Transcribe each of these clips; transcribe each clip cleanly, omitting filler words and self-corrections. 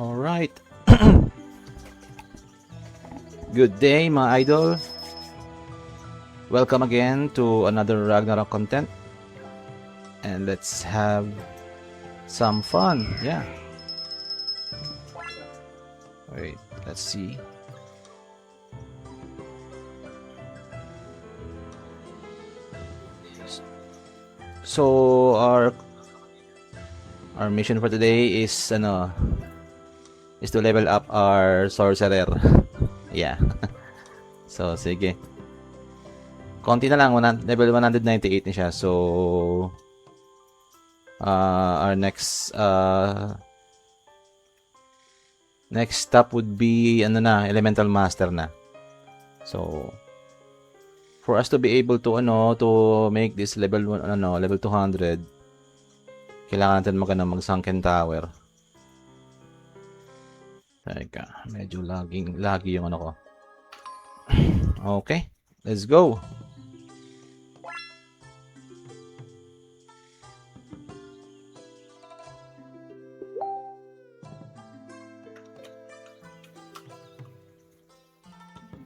Alright. Good day mga idol. Welcome again to another Ragnarok content. And let's have some fun. Yeah. Wait, let's see. So our mission for today is to level up our sorcerer. Yeah. So sige. Konti na lang, level 198 na siya. So our next step would be elemental master na. So for us to be able to make this level 200, kailangan natin mag sunken tower. Teka, medyo lagi yung ko. Okay, let's go.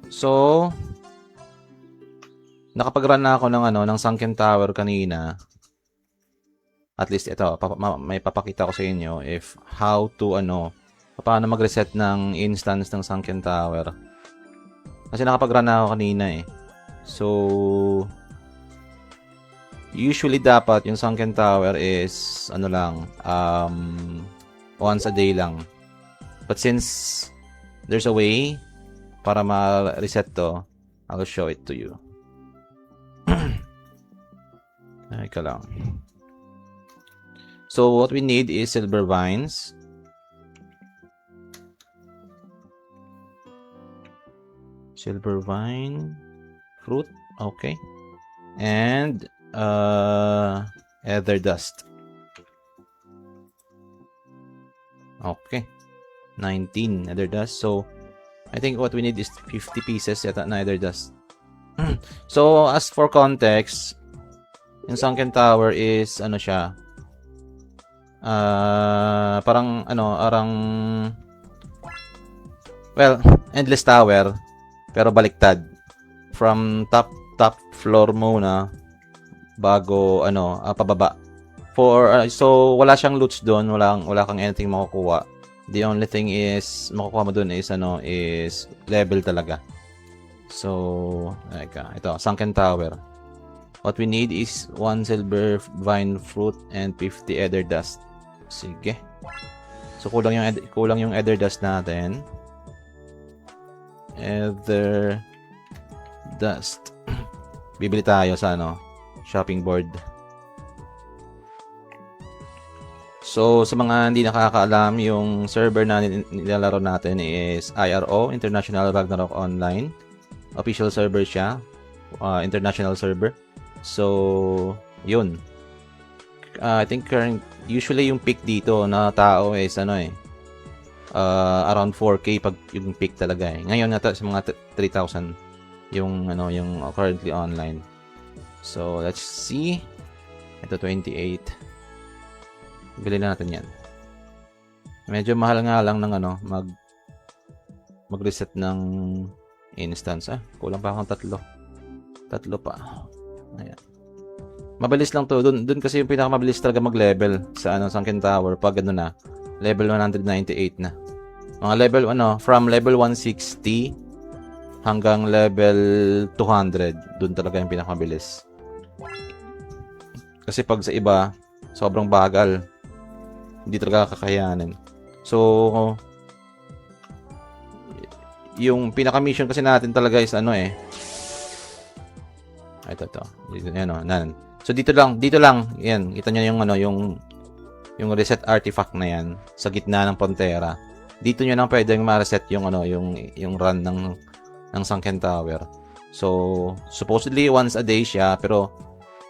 So nakapag-run na ako ng sunken tower kanina. At least ito, may papakita ko sa inyo if how to paano mag-reset ng instance ng sunken tower. Kasi nakapag-run na ako kanina eh. So usually dapat yung sunken tower is once a day lang. But since there's a way para ma-reset to, I'll show it to you. Ika lang. So what we need is silver vines. Silver vine fruit, okay. And ether dust. Okay. 19 ether dust. So I think what we need is 50 pieces yata na ether dust. So as for context, yung sunken tower is siya, parang endless tower pero baliktad, from top floor muna bago pababa. So wala siyang loots doon, wala kang anything makukuha. The only thing is makukuha mo doon is level talaga. So ito sunken tower. What we need is 1 silver vine fruit and 50 ether dust. Sige. So kulang yung ether dust natin. Ether dust. Bibili tayo sa shopping board. So sa mga hindi nakakaalam, yung server na nilalaro natin is IRO, International Ragnarok Online. Official server siya. International server. So, yun. I think usually yung peak dito na tao is around 4K pag yung peak talaga eh. Ngayon nata sa mga 3,000 yung currently online. So, let's see. Ito 28. Bili na natin 'yan. Medyo mahal nga lang ng mag-reset ng instance. Kulang pa akong tatlo pa. Ayan. Mabilis lang to. Dun kasi yung pinakamabilis talaga mag-level sa sunken tower pag level 198 na. Mga level from level 160 hanggang level 200, dun talaga yung pinakamabilis. Kasi pag sa iba, sobrang bagal. Hindi talaga kakayanin. So yung pinaka-mission kasi natin talaga is ito. So dito lang, yan, kita niyo yung reset artifact na yan sa gitna ng Pantera. Dito niyo lang pwedeng ma-reset yung run ng sunken tower. So supposedly once a day siya, pero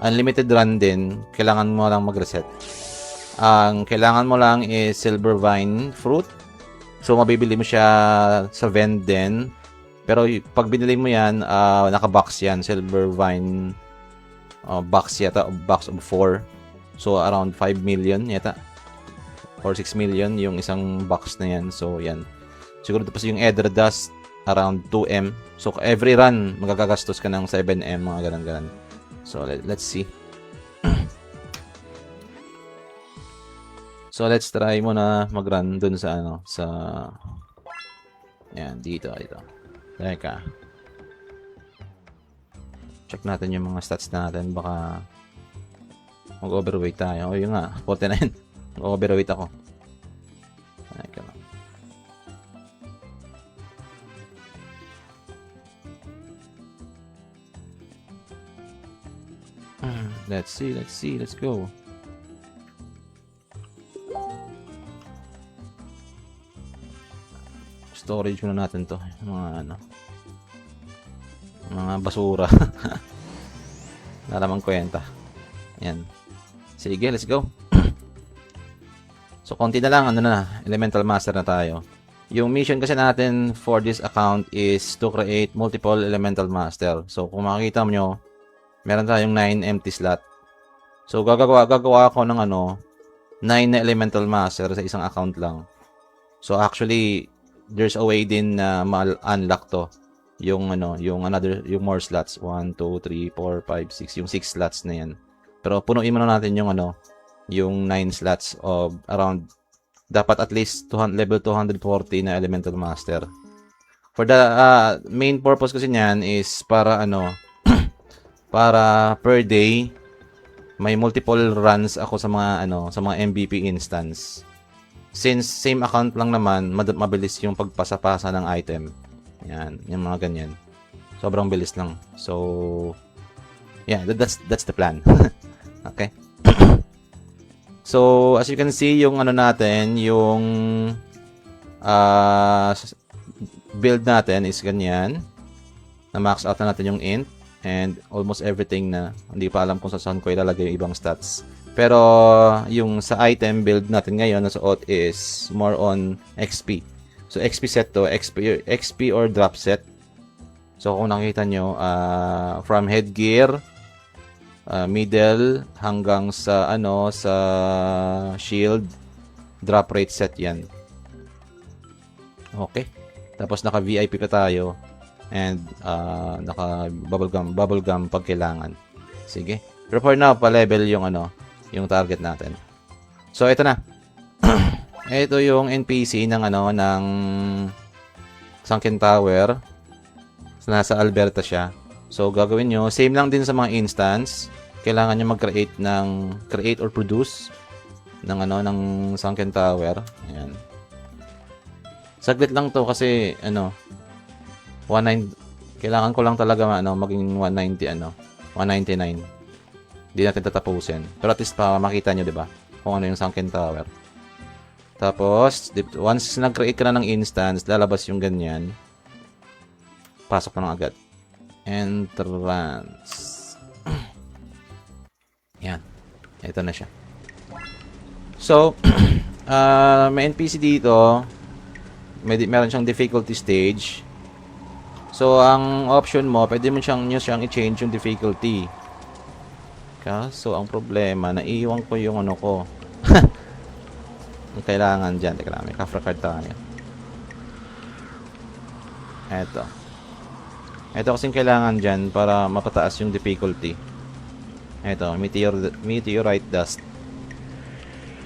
unlimited run din, kailangan mo lang mag-reset. Ang kailangan mo lang is silver vine fruit. So mabibili mo siya sa vend din. Pero pag binili mo yan, naka-box yan, silver vine box yata, box of 4. So around 5 million yata. or 6 million yung isang box na yan. So, yan. Siguro tapos yung Ether Dust around 2M. So, every run, magagagastos ka ng 7M, mga ganun-ganun. So, let's see. So, let's try muna mag-run dun sa, ano, sa... Yan, dito. Teka. Check natin yung mga stats natin. Baka mag-overweight tayo. O, yun nga. 49. Mag-overweight ako. Teka lang. Let's see. Let's go. Storage muna natin to. Mga ano. Mga basura. Nalamang kwenta. Yan. Sige, let's go. So, konti na lang. Ano na. Elemental Master na tayo. Yung mission kasi natin for this account is to create multiple Elemental Master. So, kung makikita mo, meron tayong 9 empty slot. So, gagawa ako ng ano, 9 na Elemental Master sa isang account lang. So, actually, there's a way din na ma-unlock to. Yung ano, yung more slots. 1, 2, 3, 4, 5, 6. Yung 6 slots na yan. Pero punuin muna natin yung ano, yung 9 slots of around, dapat at least level 240 na Elemental Master. For the main purpose kasi niyan is para ano, para per day may multiple runs ako sa mga ano, sa mga MVP instance. Since same account lang naman, mabilis yung pagpasa-pasa ng item. Yan, yung mga ganyan. Sobrang bilis lang. So yeah, that's the plan. Okay? So, as you can see, yung ano natin, yung build natin is ganyan. Na-max out na natin yung int. And almost everything na. Hindi pa alam kung saan ko ilalagay yung ibang stats. Pero, yung sa item build natin ngayon, nasuot is more on XP. So, XP set to. XP or drop set. So, kung nakita nyo, from headgear, middle hanggang sa ano, sa shield, drop rate set yan. Okay. Tapos naka VIP pa tayo and naka bubblegum pag kailangan. Sige. Pero for now, pa level yung ano, yung target natin. So ito na. Ito yung NPC ng ano, ng Sunken Tower. So, nasa Alberta siya. So gagawin nyo, same lang din sa mga instance. Kailangan nyo mag-create or produce ng ano, ng Sunken Tower. Ayan. Saglit lang to kasi ano, 19, kailangan ko lang talaga ano, maging 199. Hindi natin tatapusin. Pero at least pa makita nyo, 'di ba? Kung ano yung Sunken Tower. Tapos, once nag-create ka na ng instance, lalabas yung ganyan. Pasok na lang agad. Entrance. Yan. Ito na siya. So, may NPC dito. Meron siyang difficulty stage. So, ang option mo, pwede mo siyang i-change yung difficulty. So, ang problema, naiiwan ko yung ano ko. Ang kailangan dyan. Teka lang, may Kafra card tayo. Ito kasing kailangan dyan para mapataas yung difficulty. Ito, meteorite dust.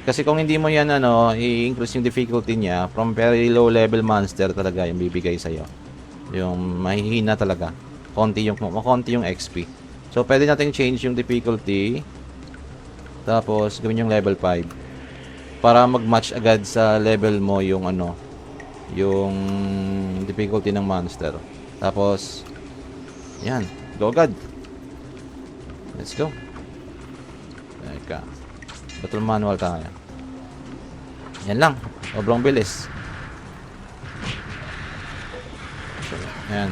Kasi kung hindi mo yan ano, i-increase yung difficulty niya, from very low level monster talaga yung bibigay sa'yo. Yung mahihina talaga. Konti yung XP. So, pwede natin change yung difficulty. Tapos, gawin yung level 5. Para mag-match agad sa level mo yung ano, yung difficulty ng monster. Tapos, yan. Go agad. Let's go. Teka. Battle manual tayo. Yan lang. Sobrang bilis. Yan.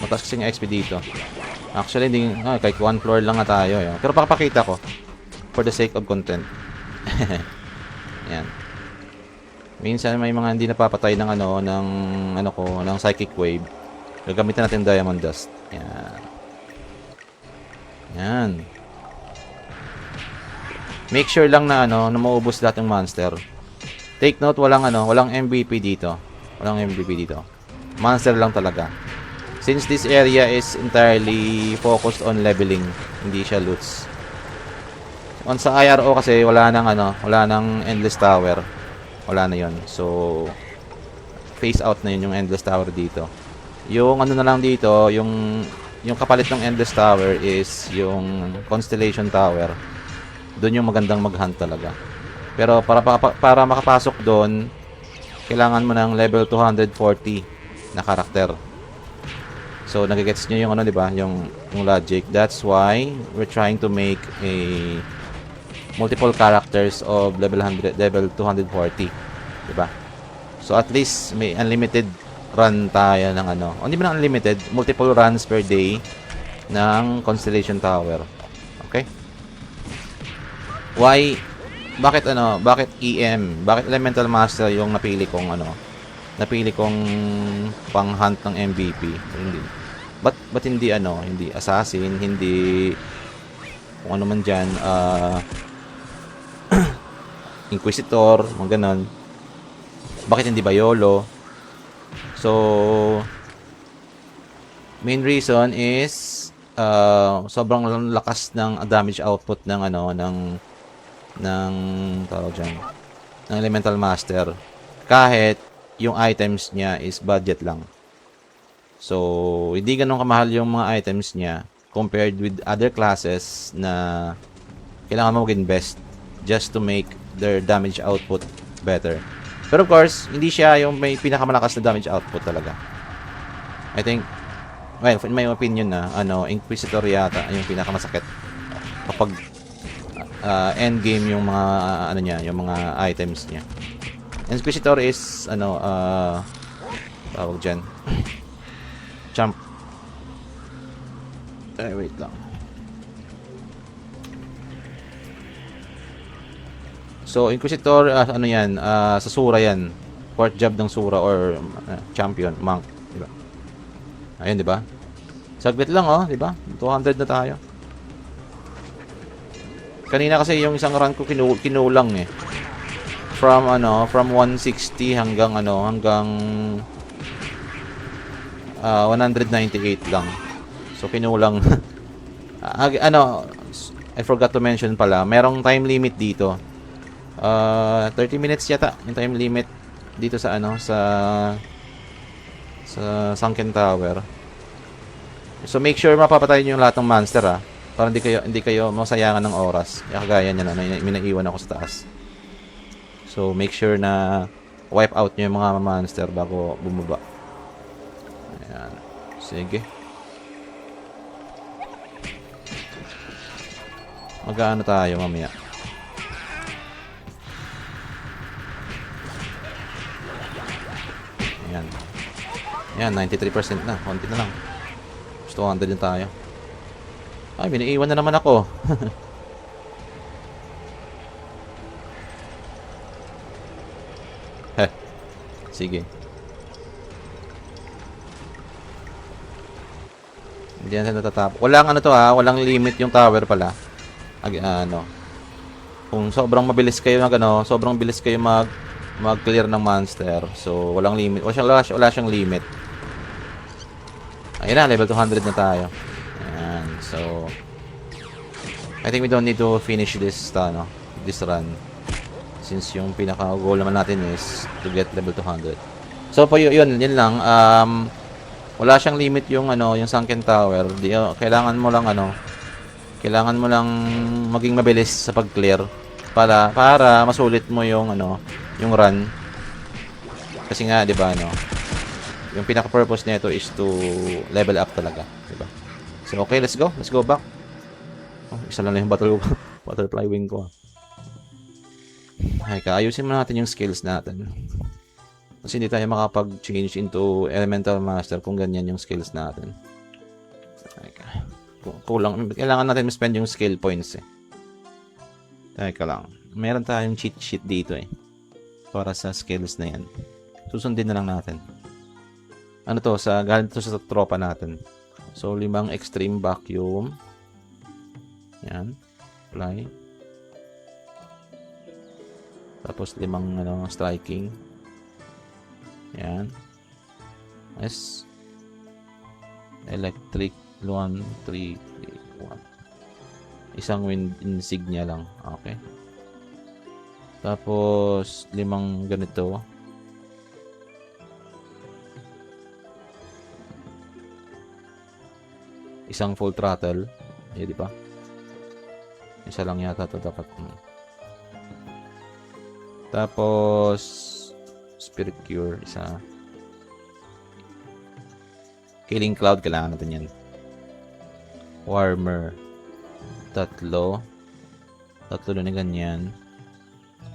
Mataas kasing XP dito. Actually, kahit 1 floor lang na tayo. Yun. Pero pakapakita ko. For the sake of content. Yan. Minsan may mga hindi napapatay ng ano, ng psychic wave. Gagamitin natin diamond dust. Yan. Yan. Make sure lang na na maubos lahat ng monster. Take note, walang MVP dito. Walang MVP dito. Monster lang talaga. Since this area is entirely focused on leveling, hindi siya loots. On sa IRO kasi wala nang endless tower. Wala na 'yon. So phase out na 'yun yung endless tower dito. Yung na lang dito, yung kapalit ng endless tower is yung constellation tower. Doon yung magandang mag-hunt talaga. Pero para makapasok doon, kailangan mo ng level 240 na karakter. So nagigets niyo yung di ba? Yung logic. That's why we're trying to make a multiple characters of level 240, di ba? So at least may unlimited run tayo ng hindi ba unlimited, multiple runs per day ng Constellation Tower. Okay? Bakit EM? Bakit Elemental Master yung napili kong pang-hunt ng MVP? Hindi. But hindi hindi assassin, hindi kung ano man diyan, Inquisitor, mga ganon. Bakit hindi ba YOLO? So main reason is sobrang lakas ng damage output ng tawag dyan, ng Elemental Master kahit yung items niya is budget lang. So hindi ganun kamahal yung mga items niya compared with other classes na kailangan mo mag-invest just to make their damage output better. Pero of course, hindi siya yung may pinakamalakas na damage output talaga. I think, well, in my opinion Inquisitor yata yung pinakamasakit kapag end game yung mga yung mga items niya. Inquisitor is tawag diyan. Champ. Wait lang. So Inquisitor yan, sa Sura yan. Fourth job ng Sura or champion, monk, di ba? Ayun, di ba? Saglit lang di ba? 200 na tayo. Kanina kasi yung isang run ko kinulang from 160 hanggang 198 lang. So kinulang. I forgot to mention pala, merong time limit dito. 30 minutes yata yung time limit dito sa sa Sunken Tower. So make sure mapapatayin niyo yung lahat ng monster para hindi kayo masayangan ng oras. Kagaya niyan may naiwan ako sa taas. So make sure na wipe out niyo yung mga monster bago bumaba. Ayan. Sige. Mag-aano tayo mamaya. Ayan. Ayan, 93% na. Konti na lang. 200 din tayo. Ay, binaiwan na naman ako. Heh. Sige. Hindi na natatapos. Walang walang limit yung tower pala. Kung sobrang mabilis kayo sobrang bilis kayo mag-clear ng monster. So, walang limit. Wala siyang limit. Ayun na, level 200 na tayo. Ayan. So, I think we don't need to finish this run. Since yung pinaka-goal naman natin is to get level 200. So, yun lang. Wala siyang limit yung Sunken Tower. Kailangan mo lang maging mabilis sa pag-clear para masulit mo yung run. Kasi nga, 'di ba, yung pinaka-purpose nito is to level up talaga, 'di ba? So, okay, let's go. Let's go back. Isa lang yung butterfly wing ko. Ay, ayusin mo natin yung skills natin. Kasi hindi tayo makapag-change into Elemental Master kung ganyan yung skills natin. Kulang. Kailangan natin ma-spend yung skill points Teka lang. Meron tayong cheat sheet dito para sa skills na yan. Susundin na lang natin. Galing to sa tropa natin. So, 5 extreme vacuum. Yan. Apply. Tapos 5 ano, striking. Yan. S. Electric 1, 3, 1. Isang wind insignia lang. Okay. Tapos 5 ganito. Isang full throttle. Di ba? Isa lang yata to dapat. Tapos Spirit Cure, isa. Killing Cloud, kailangan natin yan. Warmer, 3. 3 na ganyan.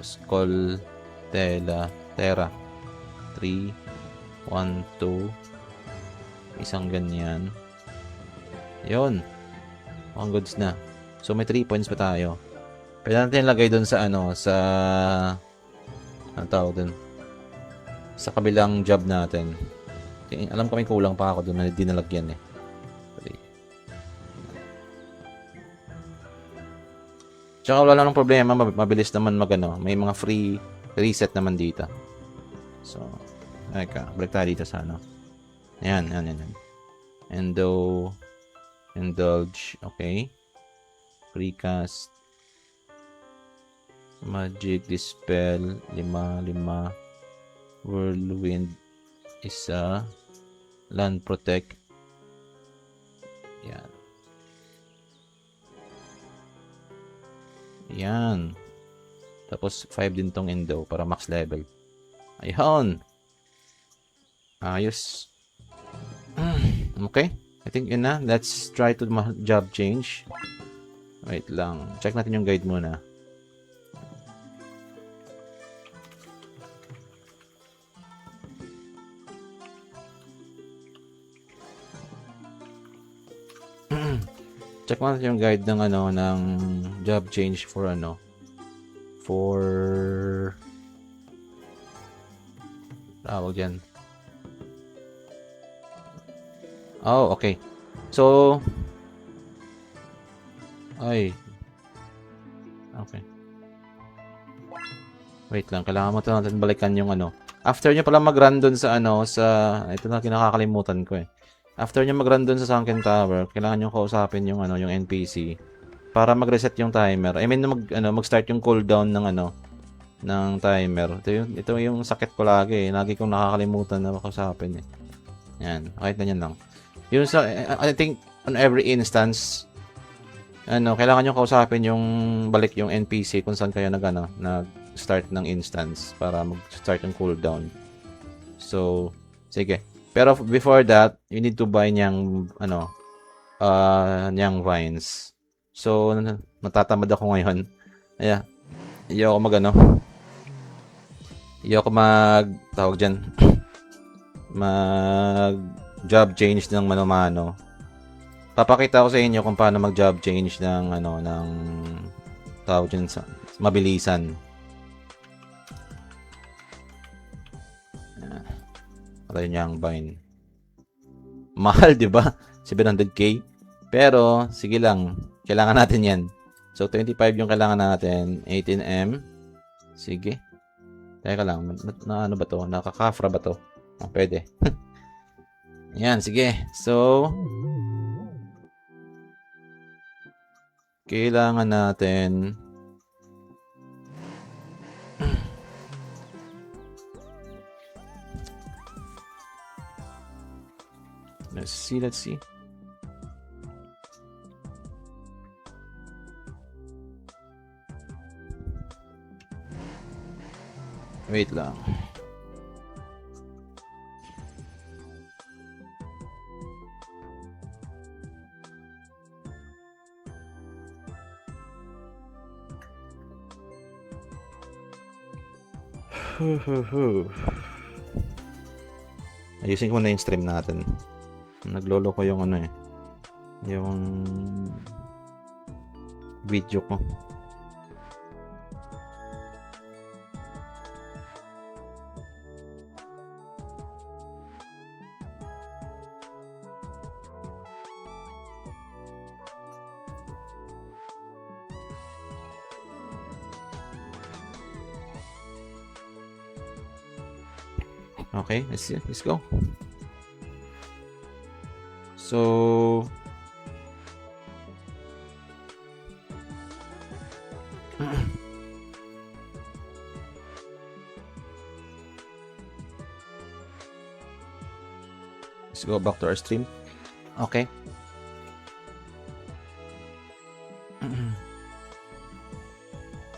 Skull, Terra, 3, 1, 2. Isang ganyan. Yun. Ang goods na. So, may 3 points pa tayo. Pwede natin ilagay doon sa ano tawag doon? Sa kabilang job natin. Alam ko may kulang pa ako doon na hindi nalagyan eh. Tsaka wala lang problema, mabilis naman may mga free reset naman dito. So, balik tayo dito sa ano. Ayan. Indulge, okay. Precast. Magic, Dispel, 5. Whirlwind, isa. Land Protect. Yan. Tapos 5 din tong Endo para max level. Ayun. Ayos. Okay. I think yun na. Let's try to job change. Wait lang. Check natin yung guide muna. Check mo natin yung guide ng ng job change for tawag yan. Oh, okay. So okay. Wait lang, kailangan mo natin balikan yung after nyo pala mag-run dun sa ito na kinakakalimutan ko eh. After nyo mag-run dun sa Sunken Tower, kailangan nyo kausapin yung yung NPC para mag-reset yung timer. I mean, mag-start yung cooldown ng timer. Ito yung sakit ko lagi eh. Lagi kong nakakalimutan na kausapin eh. Yan, kahit ganyan lang. Yung I think on every instance, kailangan nyo kausapin yung balik yung NPC kung saan kayo nag-start ng instance para mag-start yung cooldown. So, sige. Pero before that, you need to buy niyang vines. So, natatamad ako ngayon. Ayoko tawag dyan, mag job change ng mano-mano. Papakita ko sa inyo kung paano mag job change ng tawag dyan sa mabilisan. Patay niya ang vine. Mahal, di ba? 700k. Pero, sige lang. Kailangan natin yan. So, 25 yung kailangan natin. 18M. Sige. Teka lang. Ano ba to? Nakakafra ba to? Pwede. Yan, sige. So, kailangan natin let's see. Wait lang. Ayusin ko na yung stream natin. Naglolo ko yung yung video ko. Okay, let's go. So let's go back to our stream. Okay.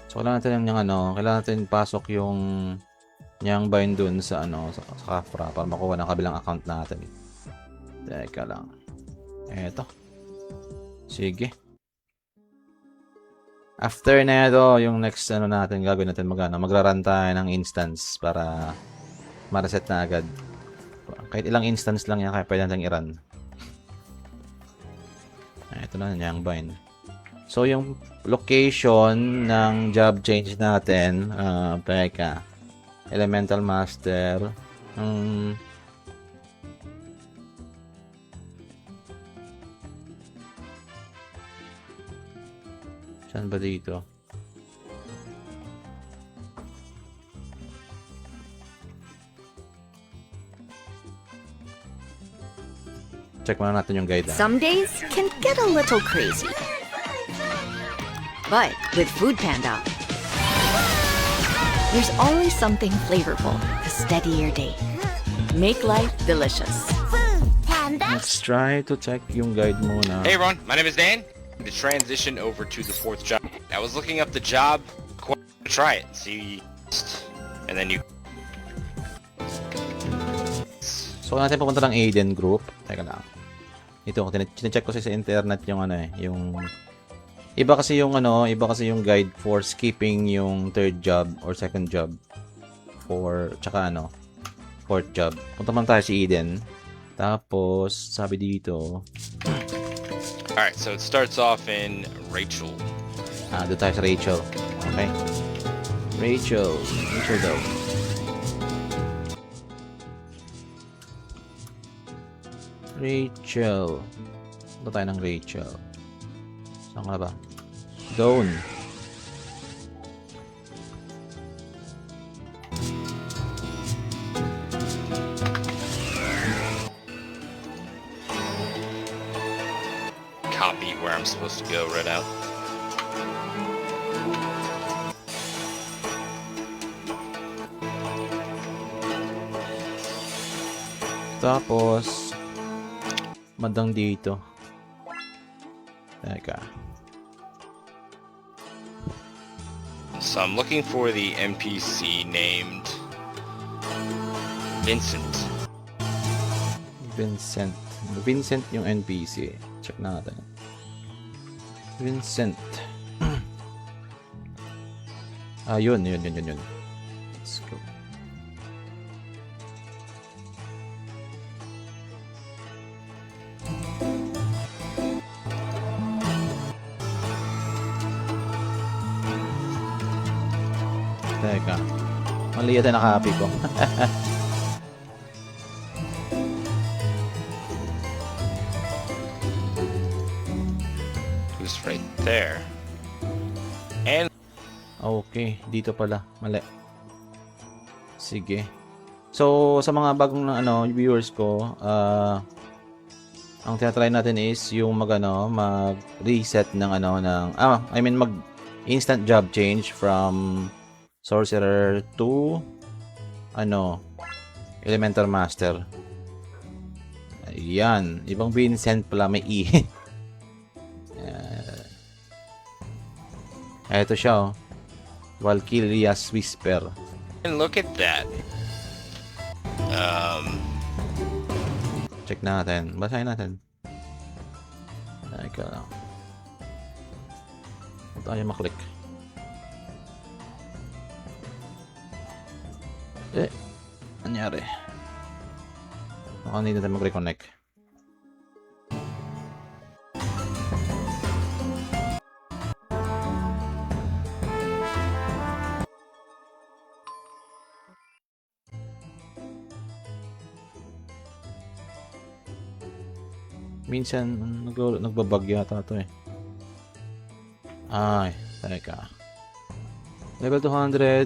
So kailangan natin kailangan natin pasok yung bind dun sa sa Kafra para makuha ng kabilang account natin. Teka lang. Eto. Sige. After na ito, yung next natin gagawin natin magra-run tayo ng instance para ma-reset na agad. Kahit ilang instance lang yan kaya pwede natin i-run. Ito na yung bind. So yung location ng job change natin, teka. Elemental Master. Saan ba dito? Check muna natin yung guide. Some days can get a little crazy. But with Food Panda, there's always something flavorful to steady your day. Make life delicious. Food Panda. Let's try to check yung guide muna. Hey everyone, my name is Dan. The transition over to the 4th job. I was looking up the job. Try it. See, and then you. So natin pupunta ng Aiden group. Teka lang. Ito, tine-check ko sa internet yung yung iba kasi yung guide for skipping yung 3rd job or 2nd job for tsaka 4th job. Punta man tayo si Eden. Tapos sabi dito, Alright, so it starts off in Rachel. doon tayo sa Rachel. Okay? Rachel daw. Rachel. Punta tayo ng Rachel. Saan ka ba? Down. Copy where I'm supposed to go, read out. Tapos madang dito. Teka. So I'm looking for the NPC named Vincent. Vincent yung NPC. Check natin. Vincent. Yun. Let's go. Teka. Mali yata naka-copy ko. Who's right there? And Okay, dito pala. Mali. Sige. So, sa mga bagong viewers ko, ang tinatry natin is yung mag-reset ng mag-instant job change from Sorcerer to Elemental Master. Ayan. Ibang Vincent pala, may E. Ito siya, Valkyria's Whisper. look at that. Check natin. Basahin natin. Teka lang. Huwag tayo maklik. Nangyari. Baka hindi natin mag-reconnect. Minsan, nagbabag yata ito eh. Ay, teka. Level 200.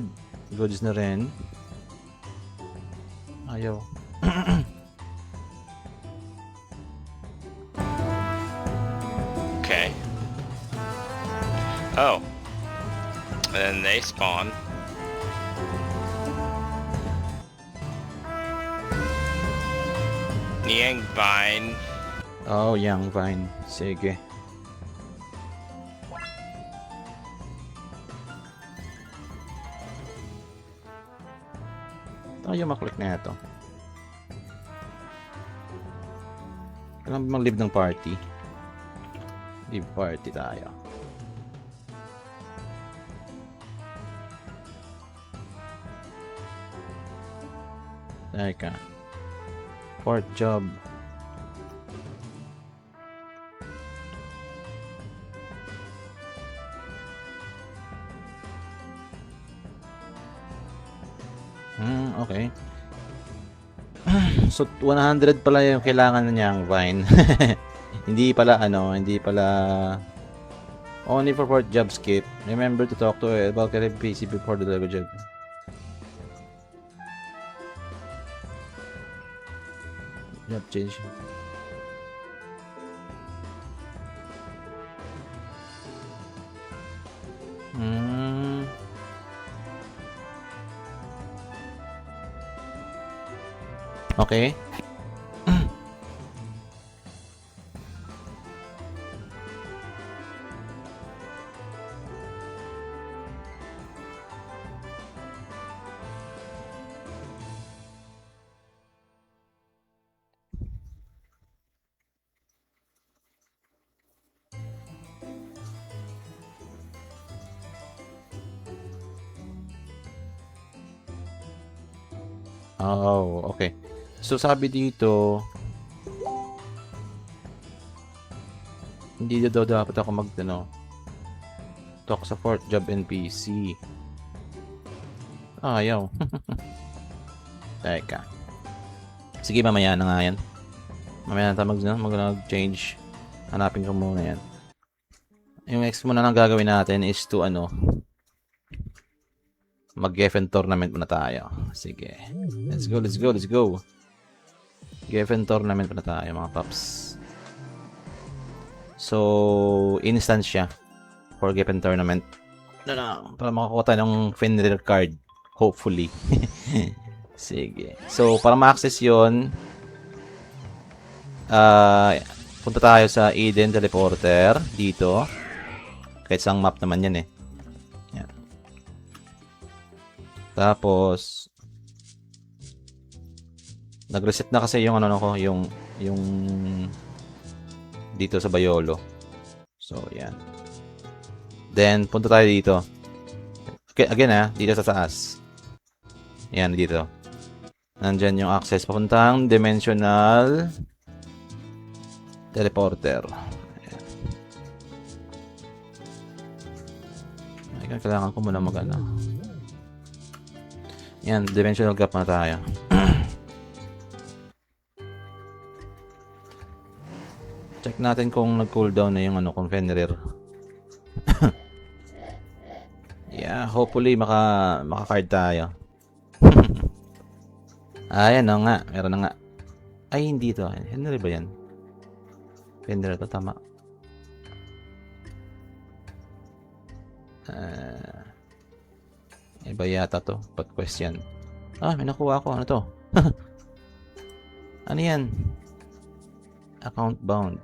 Goods na rin. Ayaw. Okay. Oh. And then they spawn. Niang Vine. Oh, Young Vine. Sige. Tayo maklik na ito. Kailangan ba mag-leave ng party? Leave party tayo. Teka. Fourth job. Okay. So 100 pala yung kailangan niyang Vine. Hindi pala only for fourth job skip. Remember to talk to about PC before the level job. Job change. Okay. Oh, okay. So sabi dito, hindi daw dapat ako talk sa fourth job NPC. Ayaw. Teka. Sige, mamaya na nga yan. Mamaya na tayo mag-change. Hanapin ko muna yan. Yung next muna nang gagawin natin is to mag-Geffen tournament muna tayo. Sige. Let's go. Geffen tournament muna tayo, mga paps. So, instance siya for Geffen tournament. Para makakuha tayo ng Fenrir card. Hopefully. Sige. So, para ma-access yun, punta tayo sa Eden Teleporter. Dito. Kahit isang map naman yan Yan. Tapos, nag-reset na kasi yung yung dito sa Bayolo. So, yan. Then, punta tayo dito. Again, dito sa taas. Yan, dito. Nandyan yung access papuntang Dimensional Teleporter. Ayan. Kailangan ko muna Yan, Dimensional Gap na tayo. Check natin kung nag-cooldown na yung kung Fenrir. Yeah, hopefully maka-card tayo. Ayan na nga, meron na nga. Ay, hindi to. Fenrir ba yan? Fenrir to, tama. Iba yata to. But question. May nakuha ako. Ano to? Ano yan? Account bound.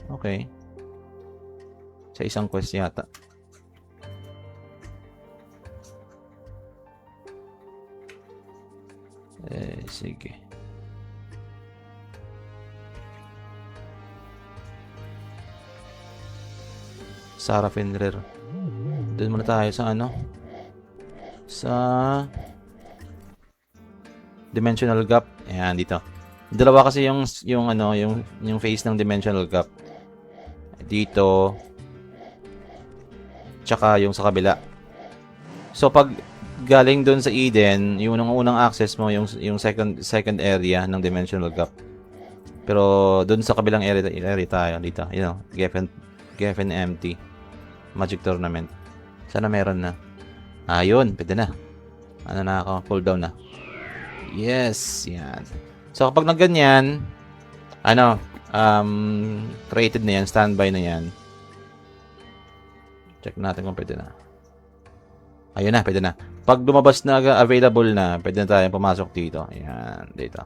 Okay. Sa isang quest yata. Sige. Sarah Fenrir. Doon muna tayo sa sa Dimensional Gap. Ayan, dito. Dalawa kasi yung face ng Dimensional Gap. Dito. Tsaka yung sa kabila. So pag galing doon sa Eden, yung unang access mo yung second area ng Dimensional Gap. Pero doon sa kabilang area tayo dito. Geffen Empty Magic Tournament. Sana meron na. Yun, pwede na. Ano na ako? Cooldown na. Yes, yan. So, kapag nagganyan, ano, created na yan, standby na yan. Check natin kung pwede na. Ayun na, pwede na. Pag lumabas na available na, pwede na tayong pumasok dito. Ayan, dito.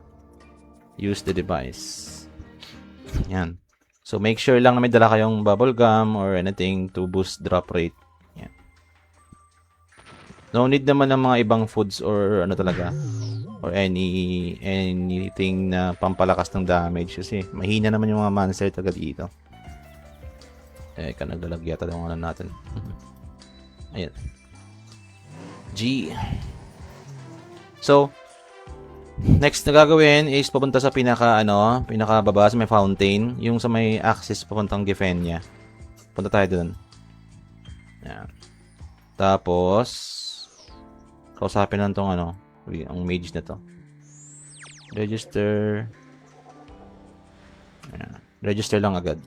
Use the device. Ayan. So, make sure lang na may dala kayong bubble gum or anything to boost drop rate. Ayan. No need naman ng mga ibang foods or ano talaga. Or anything na pampalakas ng damage kasi mahina naman yung mga monster talaga dito. Naglalag yata ng ano natin. Ayan. G. So, next na gagawin is papunta sa pinakababa sa may fountain, yung sa may access papuntang Gefenia. Punta tayo doon. Ayan. Tapos, kausapin lang tong ang mage na to. Register. Ayan. Register lang agad.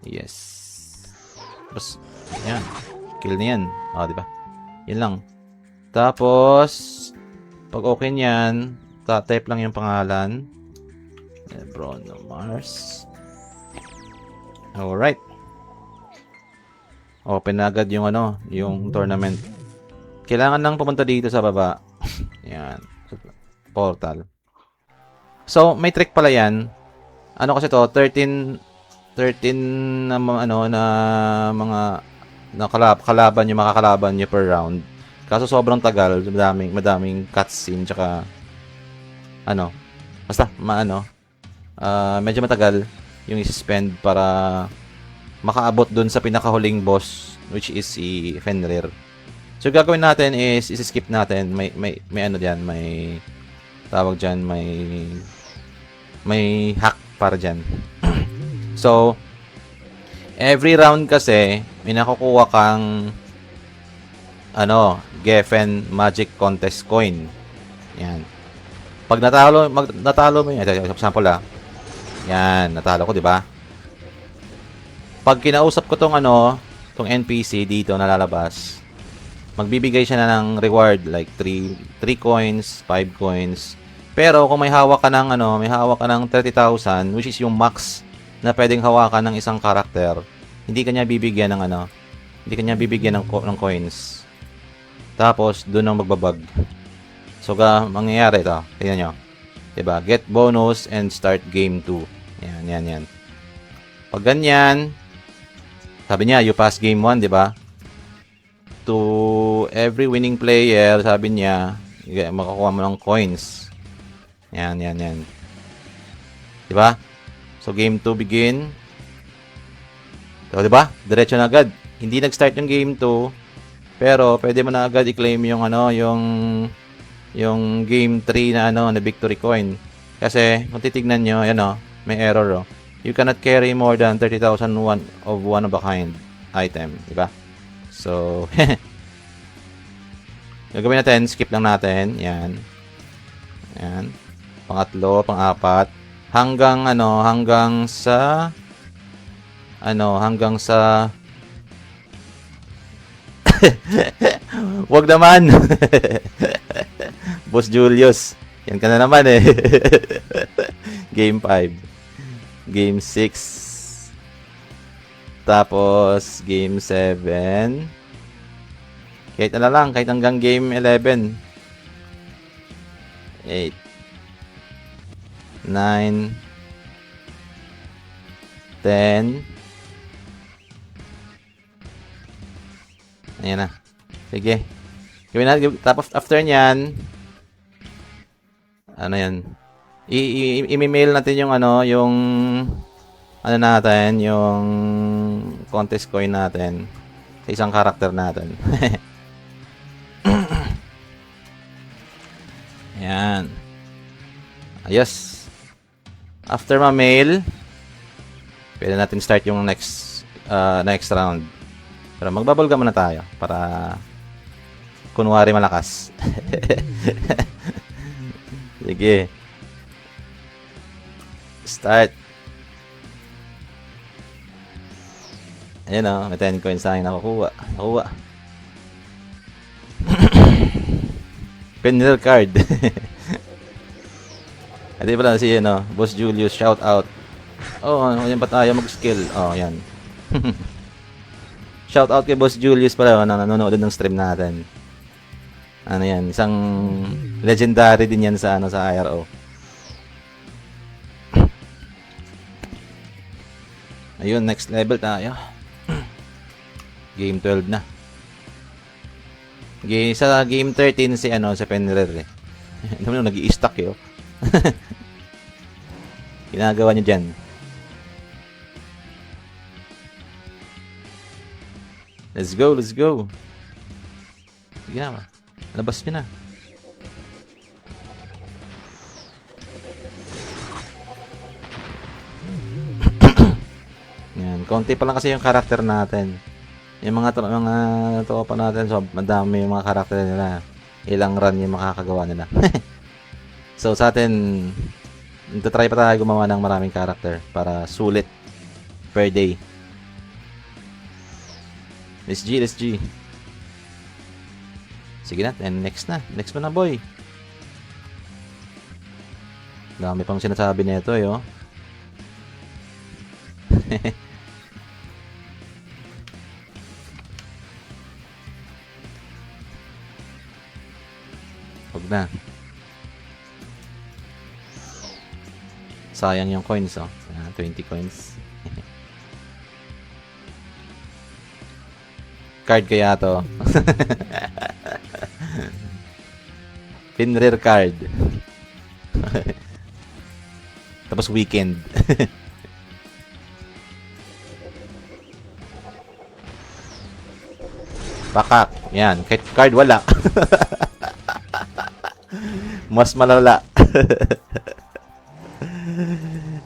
Yes. Tapos, ayan. Kill na yan. Di ba? Yan lang. Tapos, pag okay niyan, type lang yung pangalan. Bruno Mars. Alright. Open na agad yung yung tournament. Kailangan lang pumunta dito sa baba. Yan. Portal. So, may trick pala yan. Ano kasi to? 13 na mga kalaban yung makakalaban nyo per round. Kaso sobrang tagal, madaming cutscene tsaka basta medyo matagal yung i-spend para makaabot dun sa pinakahuling boss, which is si Fenrir. So gagawin natin is i-skip natin, may diyan, may tawag diyan, may hack para diyan. So every round kasi may nakukuha kang Geffen Magic Contest coin. Yan. Pag natalo mo yan, example yan, natalo ko, di ba? Pag kinausap ko tong NPC dito na lalabas, magbibigay siya na ng reward like 3 coins, 5 coins. Pero kung may hawak ka ng 30,000, which is yung max na pwedeng hawakan ng isang karakter, hindi kanya bibigyan ng coins. Tapos doon ang magbabag. So mangyayari ito. Tingnan nyo. Diba? Get bonus and start game 2. Yan. Pag ganyan, sabi niya, you pass game 1, diba? To every winning player, sabi niya, makakuha mo ng coins. Yan. Diba? So, game 2 begin. So, diba? Diretso na agad. Hindi nag-start yung game 2, pero pwede mo na agad i-claim yung yung game 3 na victory coin. Kasi, kung titignan nyo, may error, You cannot carry more than 30,000 of one of a kind item, diba? So, gagawin natin, skip lang natin. Yan. Pangatlo, pang-apat. Hanggang sa wag naman. Boss Julius. Yan ka na naman eh. Game 5. Game 6. Tapos, Game 7. Kahit kahit hanggang Game 11. 8. 9. 10. Ayan na. Sige. Gawin natin. Tapos, after nyan, yan. I-mail natin yung yung contest coin natin sa isang karakter natin. Ayan. Ayos. After ma-mail, pwede natin start yung next round. Pero magbabulga muna tayo para kunwari malakas. Sige. Start. Ayan may 10 coins sa akin nakukuha. Penrel card. Ito pala si ano, Boss Julius, shout out. Oh, yan pa tayo mag-skill. Oh, yan. Shout out kay Boss Julius pala na nanonood ng stream natin. Ano yan, isang legendary din yan sa ano sa IRO. Ayun, next level tayo. Game 12 na. Sa game 13 si ano si Penrer eh. Ano mo nag-i-stack eh. Oh. Ginagawa niyo diyan. Let's go, let's go. Sige na. Labas niyo na. Yan, konti pa lang kasi yung karakter natin. Yung mga tropa natin, so madami yung mga karakter nila. Ilang run yung makakagawa nila. So sa atin, try pa tayo gumawa ng maraming karakter para sulit per day. Let's G. Sige na, and next na. Next mo na, boy. Dami pang sinasabi nito eh, oh. Huwag na. Sayang yung coins, oh. 20 coins. Card kaya to. Pinrare card. Tapos weekend. Pakak. Yan. Kahit card wala. Mas malala.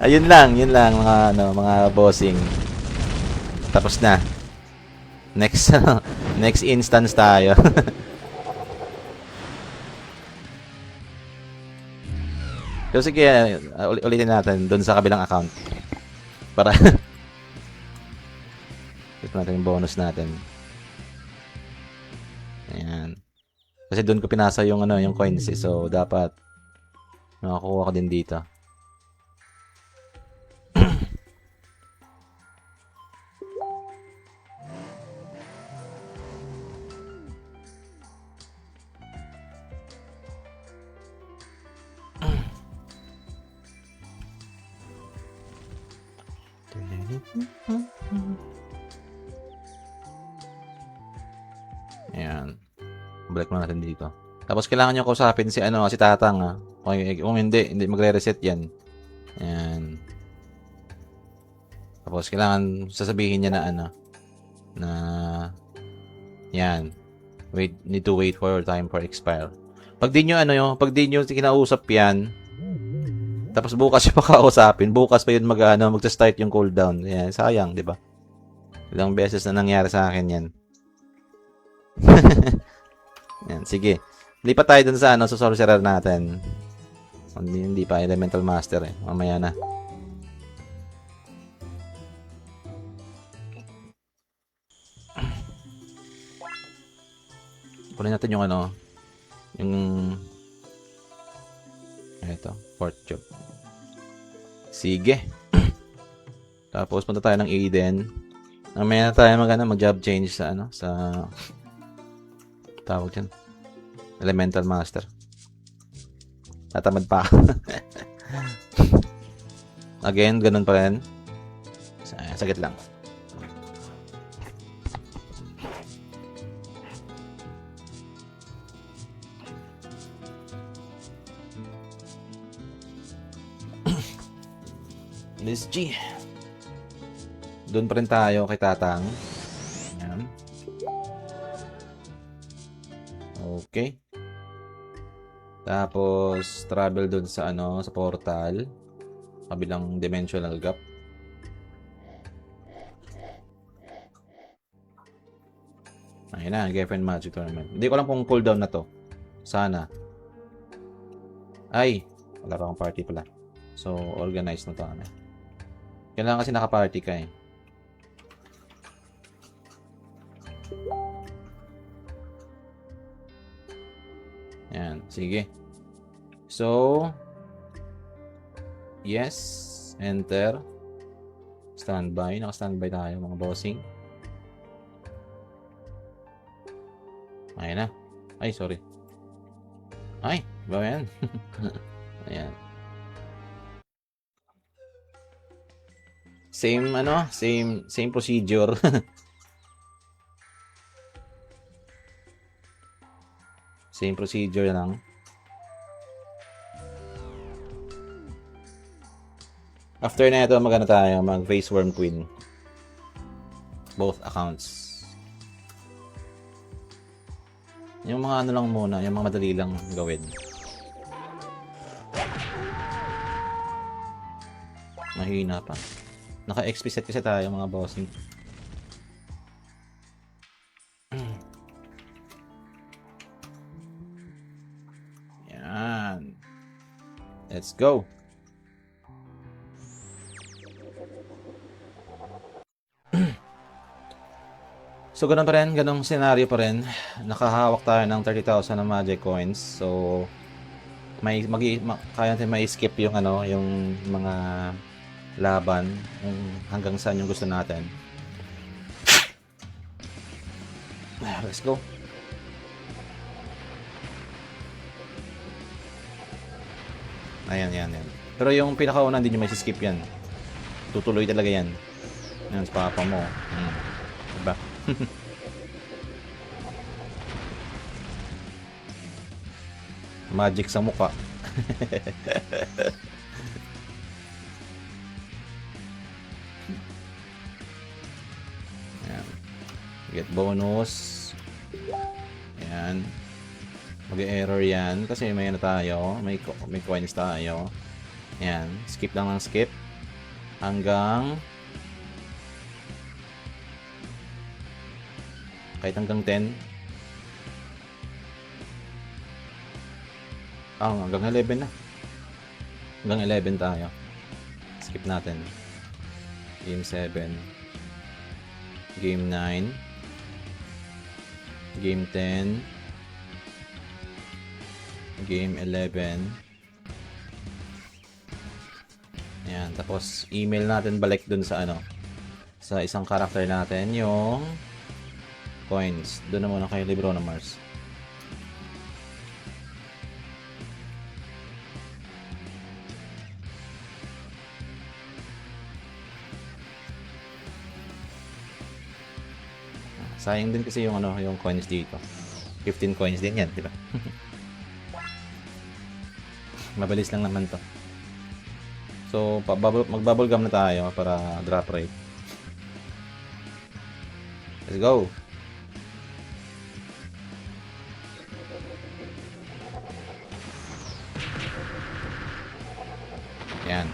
Ayun lang, yun lang mga mga bossing. Tapos na. Next instance tayo. So sige, ulitin natin doon sa kabilang account. Para ito natin yung bonus natin. Ayan. Kasi doon ko pinasa yung yung coins eh. So dapat makakuha ko din dito. Ayan. Balik mo natin dito. Tapos kailangan nyo kausapin si si Tatang, ha. Kung hindi magre-reset yan. Ayan. Tapos kailangan sasabihin niya na na yan. Need to wait for time for expire. Pag di nyo kinausap yan, tapos bukas yung pakausapin, bukas pa yun magsa-start yung cooldown. Yan, sayang, di ba? Ilang beses na nangyari sa akin yan. Yan, sige. Lipat tayo dun sa sa sorcerer natin. Hindi pa elemental master eh. Mamaya na. Kunin natin yung yung ito, fourth job. Sige. Tapos punta tayo ng Eden. Mamaya na tayo mag-job change sa sa tawag dyan. Elemental Master. Tatamad pa. Again, ganun pa rin. Sagit lang. Let's G. Doon pa rin tayo kay Tatang. Ayan. Okay. Tapos travel doon sa sa portal, kabilang dimensional gap. Ayun na, Geffen Magic Tournament. Hindi ko alam kung cooldown na to. Sana. Ay, wala pa akong party pala. So, organize na to. Kailangan kasi naka-party ka eh. Yan. Sige. So, yes. Enter. Standby. Naka-standby tayo mga bossing. Ayan na. Ay, sorry. Ay, ba yan? Ayan. Same procedure. Same procedure lang. After na ito, magana tayo, mag Face Worm Queen. Both accounts. Yung mga ano lang muna, yung mga madali lang gawin. Mahina pa. Naka-XP set kasi tayo mga bossing. Yan. Let's go. So, ganun pa rin. Ganung scenario pa rin. Nakahawak tayo ng 30,000 na magic coins. So, kaya natin ma-skip yung yung mga laban kung hanggang saan yung gusto natin. Let's go. Ayan. Pero yung pinakauna, hindi nyo may skip yan. Tutuloy talaga yan. Yan, sa papa mo. Diba? Magic sa mukha. Ayan. Get bonus. Ayan. Mag-error yan kasi may tayo, may coins tayo. Ayan, skip lang ng skip hanggang kahit hanggang 10. Hanggang 11 na. Hanggang 11 tayo. Skip natin. Game 7. Game 9. Game 10. Game 11. Ayan, tapos email natin balik dun sa sa isang character natin yung coins. Doon na muna kay Libro na Mars. Sayang din kasi yung yung coins dito. 15 coins din yan, di ba? Mabilis lang naman to. So, mag-bubble gum na tayo para drop rate. Let's go! Yan.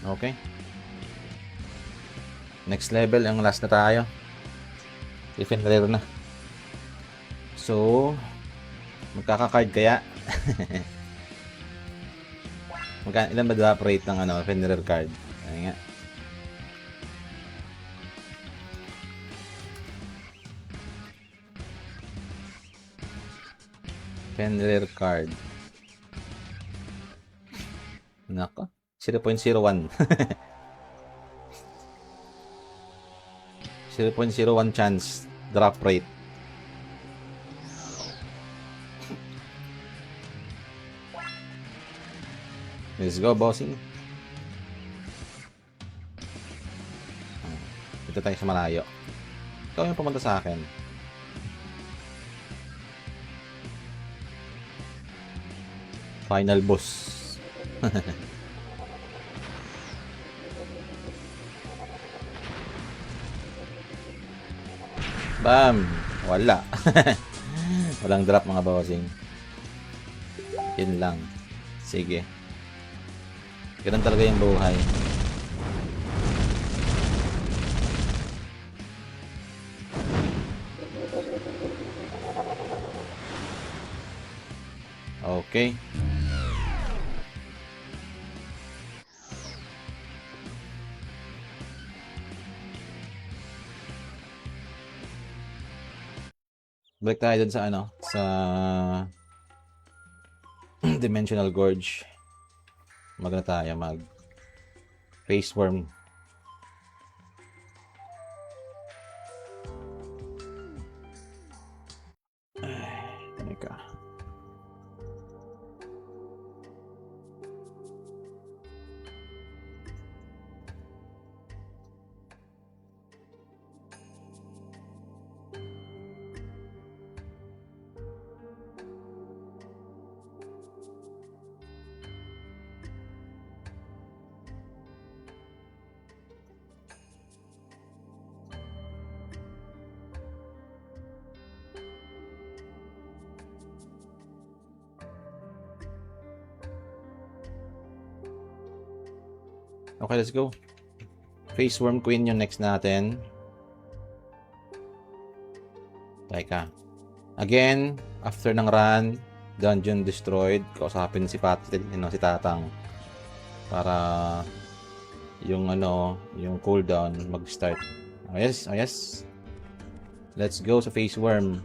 Okay. Next level, ang last na tayo. Defender na. So, magkaka-card kaya? Ilan ba drop rate ng Fenrir card? Ayan nga. Fenrir card. Nako. 0.01. 0.01 chance drop rate. Let's go, bossing. Dito tayo sa malayo. Ikaw yung pumunta sa akin. Final boss. Bam! Wala. Walang drop mga bossing. Yun lang. Sige. Ganun talaga yung buhay. Okay. Balik tayo dun sa ano, sa Dimensional Gorge. Magna tayo face worm. Teka. Okay, let's go. Face Worm Queen yung next natin. Teka. Again, after ng run, dungeon destroyed, kausapin si si Tatang para yung yung cooldown mag-start. Oh yes, oh yes. Let's go sa Face Worm.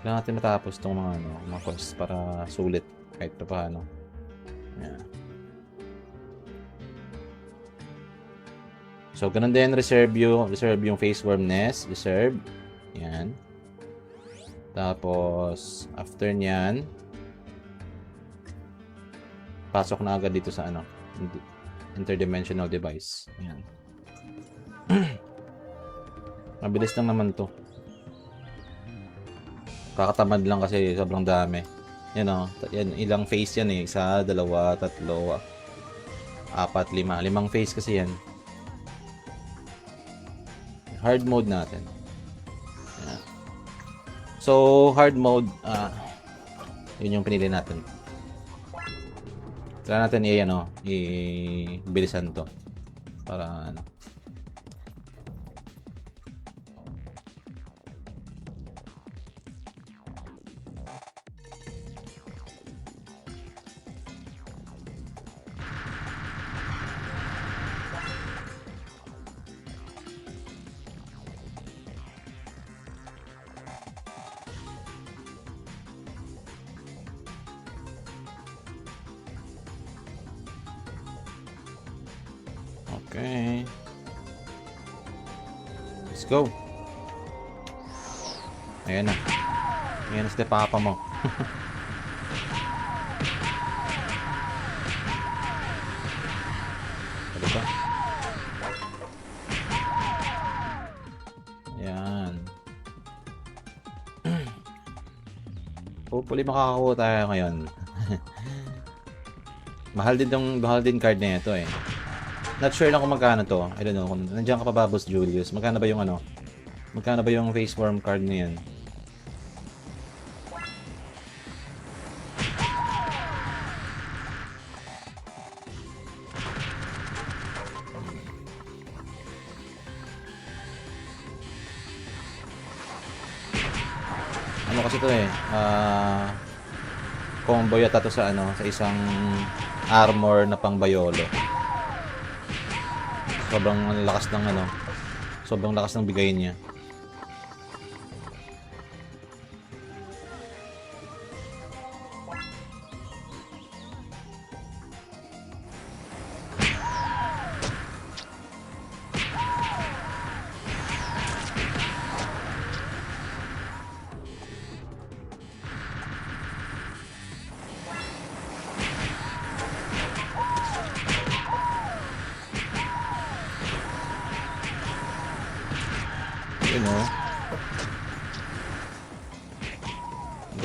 Kailangan natin matapos tong mga quests para sulit kahit pa paano. Yeah. So, ganun din, reserve yung face worm nest, reserve. Yan. Tapos, after nyan, pasok na agad dito sa interdimensional device. Yan. Mabilis lang naman to. Kakatamad lang kasi sobrang dami. Yan yan, ilang face yan eh. 1, 2, 3, 4, 5. 5 face kasi yan. Hard mode natin. Ayan. So, hard mode, yun yung pinili natin. Try natin i-bilisan to. Para okay. Let's go. Ayan na. Ayan na si Papa mo. Ano ba? Ayan. Hopefully makakakuha tayo ngayon. mahal din card na ito eh. Not sure lang kung magkano to. I don't know. Kung nandiyan ka pa ba, Boss Julius? Magkano ba yung Magkano ba yung face worm card na yan? Ano kasi to eh? Combo yata to sa sa isang armor na pang Bayolo. Sobrang lakas ng bigay niya.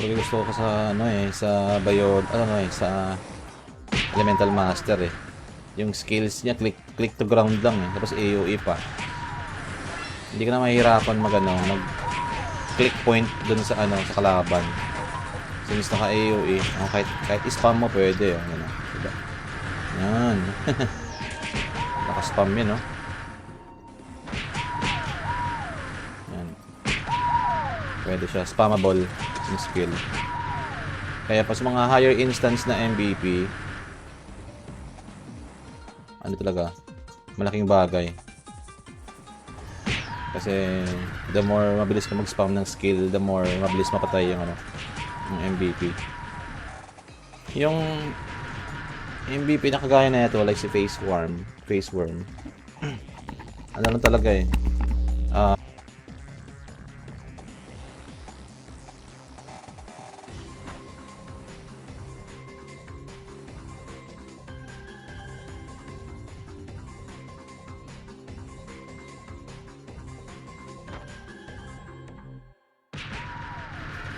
Pero gusto ko sa sa Bayod, sa Elemental Master eh. Yung skills niya click to ground lang eh, tapos AoE pa. Hindi ka na mahihirapan mag click point dun sa sa kalaban. Since naka AoE, kahit spam mo pwede diba? Yan. Naka-spam yan, Yan. Pwede siya spammable yung skill. Kaya pa sa mga higher instance na MVP, talaga, malaking bagay. Kasi the more mabilis ka mag-spam ng skill, the more mabilis mapatay yung ano, yung MVP. Yung MVP na kagaya na ito, like si Face Worm, ano lang talaga eh.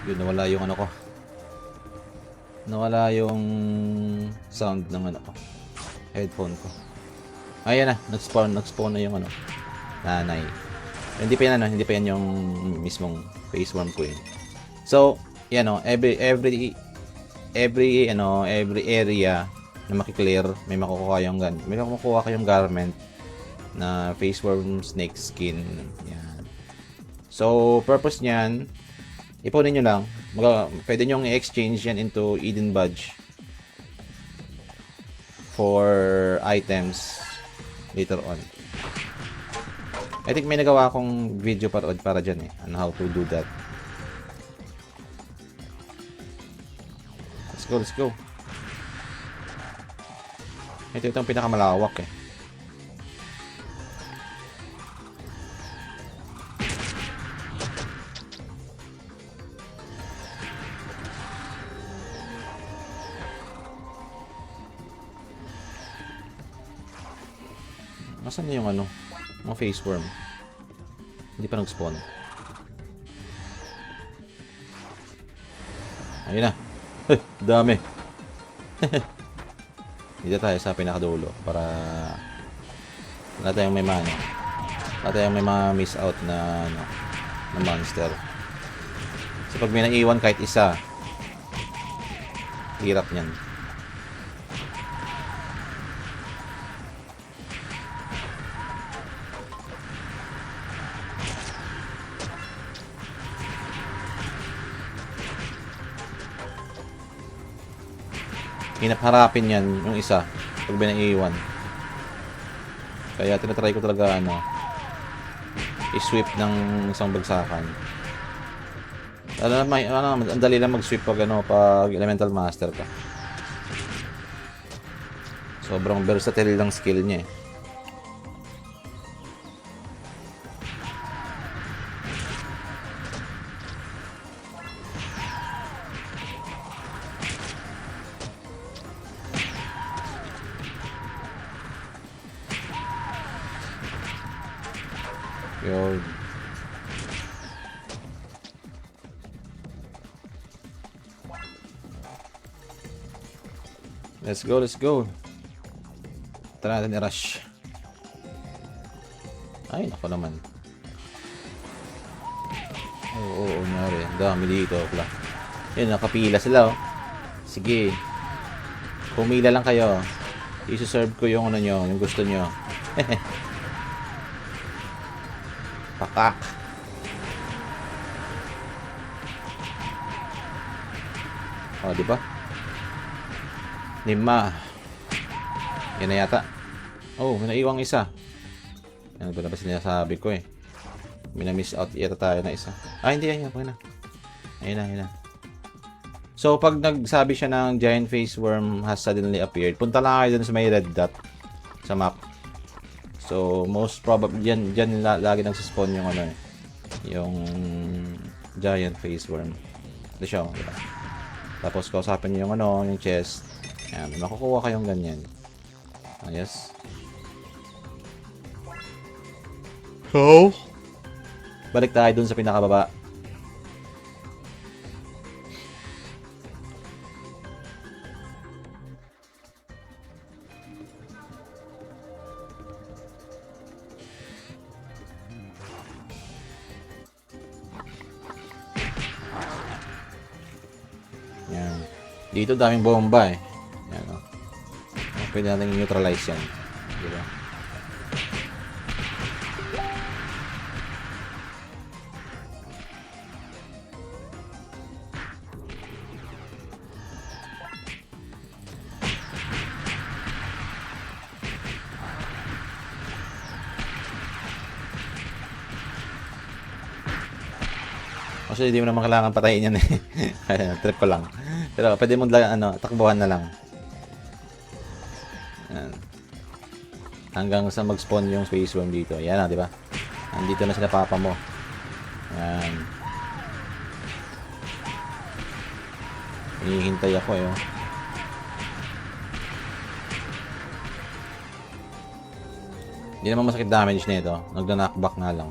Yun, nawala yung ano ko. Nawala yung sound ng ano ko. Headphone ko. Ayan na, nag-spawn na yung ano, nanay. Hindi pa yan yung mismong face worm ko eh. So, yan o, every area na makiklear, may makukuha kayong garment na face worm snake skin. Yan. So, purpose niyan, ipunin nyo lang. Pwede nyo i-exchange yan into Eden Badge for items later on. I think may nagawa akong video para dyan eh, on how to do that. Let's go. Ito yung pinakamalawak eh. Nasaan na yung ano? Mga face worm. Hindi pa nag-spawn. Ayun na. Dami. Dito tayo sa pinakadulo para wala tayong may mana. Wala tayong may mga miss out na ano, na monster. So pag may naiwan kahit isa, hirap niyan. Hinap-harapin yan yung isa pag binaiwan. Kaya tinatry ko talaga ano, i-sweep ng isang bagsakan. Ang dali lang mag-sweep pag elemental master ka. Sobrang versatile lang skill niya eh. Yun. Let's go. Tara natin i-rush. Ay, nako naman. Oo, nari. Ang dami dito. Yan, nakapila sila oh. Sige. Pumila lang kayo. I-serve ko yung ano nyo, yung gusto nyo. Pakak. Oh, di ba? 5. Yan na yata. Oh, may naiwang isa. Ano ba na sinasabi ko eh. May na-miss out yata tayo na isa. Ah, hindi. Ayun na. Ayun na. So, pag nagsabi siya ng giant face worm has suddenly appeared, punta lang kayo dun sa may red dot sa map. So, most probably, dyan lagi nagsaspawn yung ano eh. Yung giant face worm. Ito siya, diba? Tapos, kausapin nyo yung ano, yung chest. Ayan, makukuha kayong ganyan. Yes. So, balik tayo dun sa pinakababa. Yan. Dito daming bomba eh. Yan o. Pwede natin neutralize yan. Diba? Kasi hindi mo naman kailangan patayin yan eh. Trip ko lang. Pero pwede mo takbuhan na lang. Yan. Hanggang sa mag-spawn yung space worm dito. Yan na, di ba? Nandito na sila papa mo. Yan. Hinihintay ako eh. Oh. Hindi naman masakit damage nito. Nagda-knockback nga lang.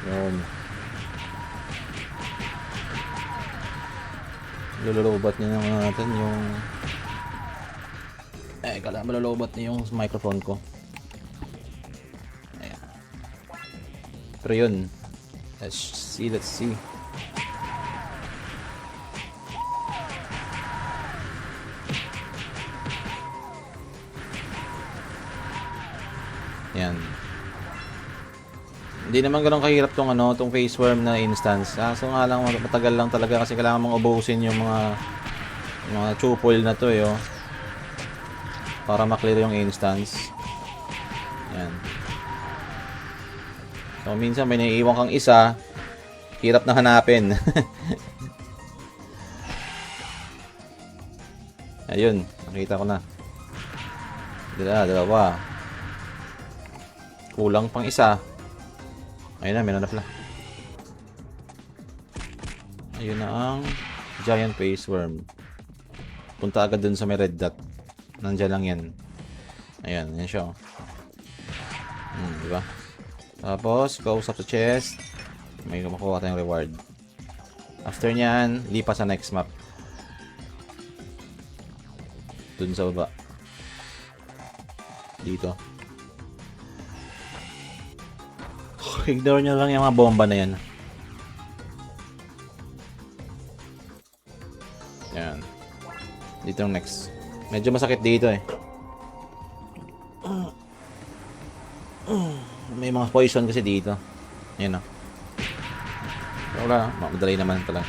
Yun. Lululobat niya natin yung... kala malulubat niya yung microphone ko. Ayan. Pero yun. Let's see. Yan. Hindi naman ganoon kahirap tong tong face worm na instance. So nga lang matagal lang talaga kasi kailangan mong ubusin yung mga chupol na to eh, oh. Para ma-clear yung instance. Yan. So minsan may naiiwan kang isa, hirap na hanapin. Ayun, nakita ko na. Dalawa. Kulang pang isa. Ayun na, meron na pala. Ayun na ang giant face worm. Punta agad dun sa may red dot. Nandiyan lang yan. Ayan, yan siya. Diba? Tapos, go sa chest. May makuha tayong reward. After nyan, lipas sa next map. Dun sa baba. Dito. Ignore nyo lang yung mga bomba na yan. Yan. Dito yung next. Medyo masakit dito eh. May mga poison kasi dito. Yan o. Pero wala. Madali naman talaga.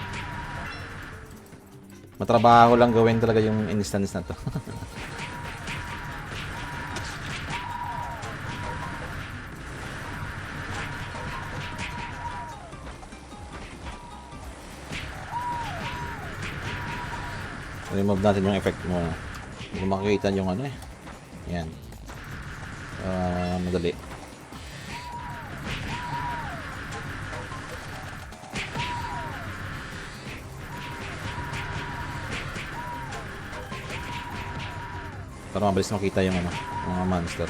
Matrabaho lang gawin talaga yung instance na to. Remove natin yung effect mo. Hindi makikita yung eh. Yan. Madali. Para mabilis makita yung mga monster.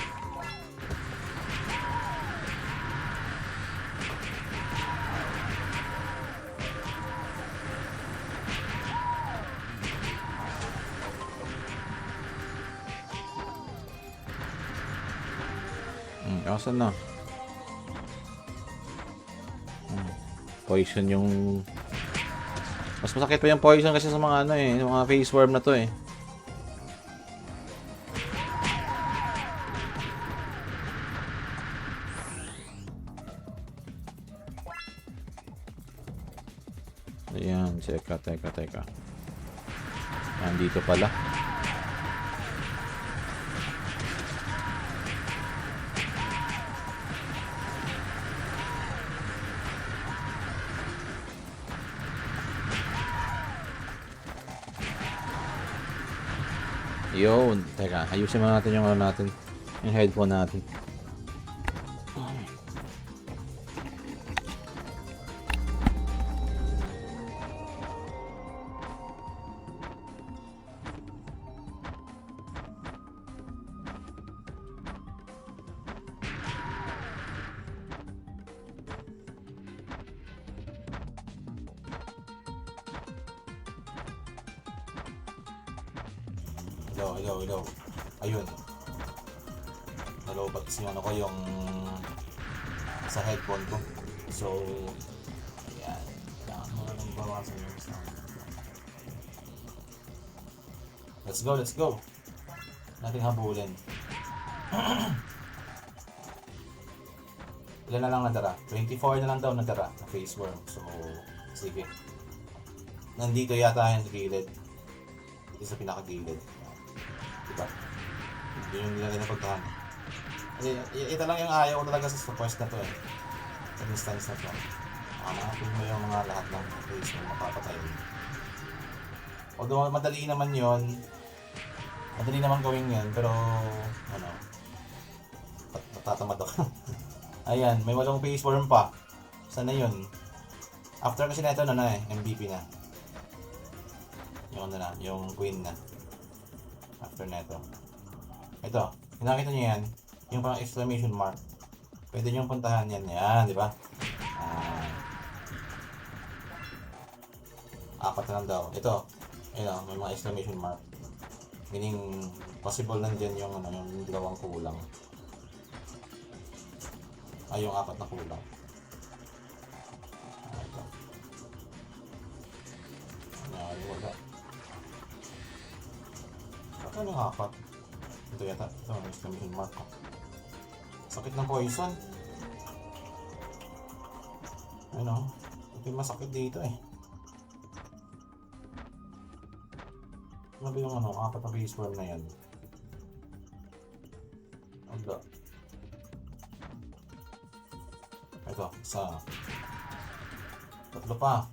Asan na? Poison yung... Mas masakit pa yung poison kasi sa mga yung mga face worm na to eh. Ayan, teka. Nandito pala. Yun, teka, ayusin mo natin yung natin, yung headphone natin. Hello. Ayun. Nalobat kasi yung sa headphone ko. So, ayan. Kailangan mo lang bawasan yung sound. Let's go. Nating habulin. Ilan na lang nadara? 24 na lang daw nadara na face worm. So, Sige. Nandito yata yung gilid. Dito sa pinakagilid. Diba? Hindi yung nilagay na pagkahan. Ito lang yung ayaw ko talaga sa quest na to eh. Sa instance na to. Hanapin mo yung mga lahat ng place na mapapatay. Although madali naman yon, madali naman gawin yan, pero ano, natatamad ako. Ayan, may 8 face worm pa. Sana yun? After kasi na ito na MVP na. Yung ano na, yung queen na. After na ito. Ito, nakita nyo yan, yung parang exclamation mark. Pwede nyo puntahan yan, di ba? Apat na lang daw. Ito, ayun, may mga exclamation mark. Meaning, possible nandyan yung, ano, yung dalawang kulang. Ay, yung apat na kulang. Ito. Ay, wala. Ano yung apat? Ito yata. Ito, may exclamation mark. Sakit ng poison. Ano? Ito yung masakit dito eh. Ano ba yung ano, apat na base worm na yan? Wala. Ito, isa. Tatlo pa.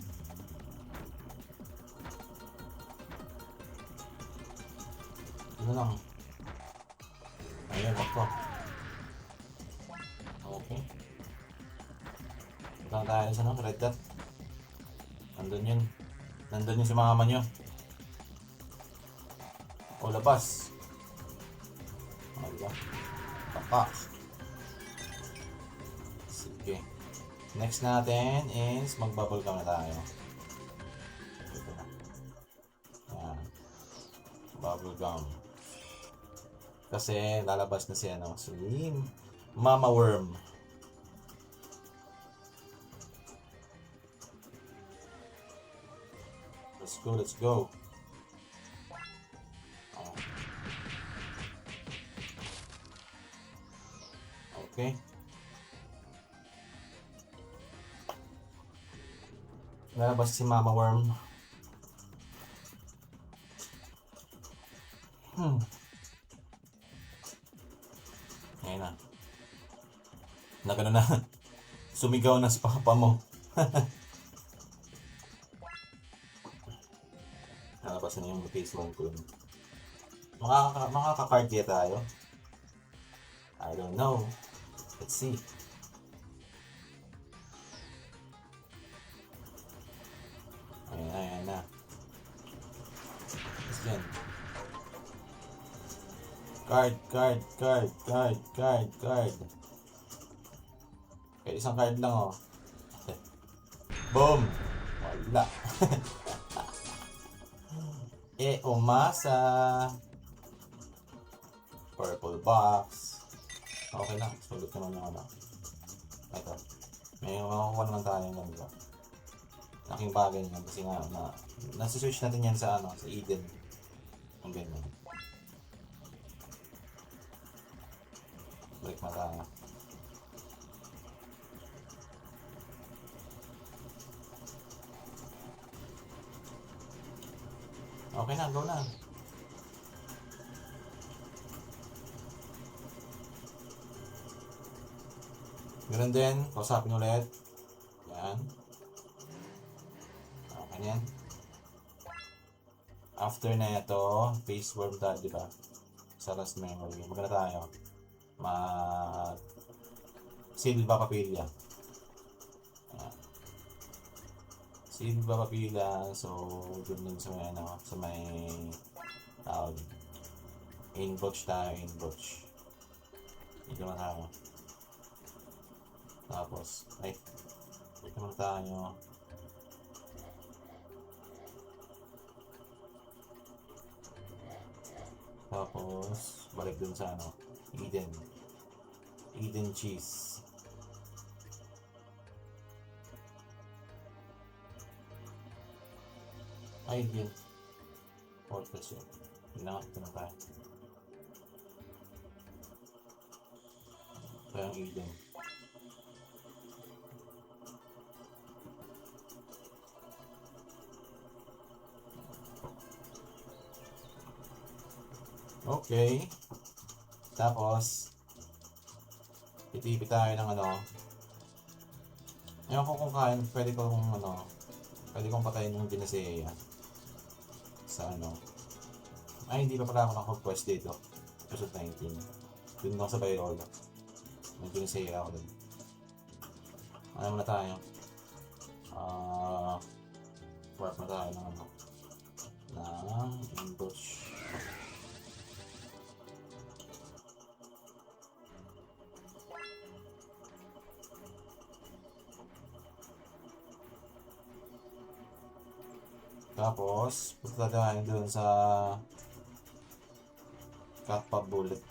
Ano lang. Ayan, bakto. Okay. Ito na tayo sa red dot. Nandun yun. Nandun yung si mama nyo. O labas. Diba? Tapak. Sige. Next natin is mag-bubble gum na tayo. Ito na. Ayan. Bubble gum. Kasi lalabas na si ano, si Mama Worm. Let's go, let's go. Okay. Lalabas si Mama Worm. Ayan na. Nagano na. Sumigaw na si papa mo. Lalabas na yung face worm ko. Makaka-card kaya tayo? I don't know. Let's see. Ayan na. Tapos yan. Card. Okay, isang card lang oh. Boom! Wala. Umasa. Purple box. Okay lang, sulit naman yung ano. Ito. May makukuha naman tayo ng ganito. Laking bagay yan kasi nga nasa-switch natin yan sa ano, sa Eden. Ang ganyan. Balik na tayo. Okay na, go na. Ganun din, kausapin ulit. Yan. Okay na yan. After na ito, face worm dot, di ba? Sa last memory. Magana tayo. Silva Papilla. Yan. Silva Papilla. So, dun din sa may, ano, sa may tawag. Inbox tayo, inbox. Dito na tayo. Tapos, dito naman tayo. Tapos, balik dun sa ano, Eden cheese. Ay, yun. Fortress yun. Ito na tayo. Ito yung Eden. Okay. Tapos, pitipi tayo ng ano. Ewan ko kung kaya, pwede kong patayin yung Dinaseya. Sa ano. Ay, hindi pa pala ako nakapag-quest dito. Episode 19. Dun lang sa Bayrolo. May Dinaseya ako dun. Ano muna tayo? Warp na tayo ng ano. Ng ambush. Tapos, punta tayo dun sa Kappa Bullet.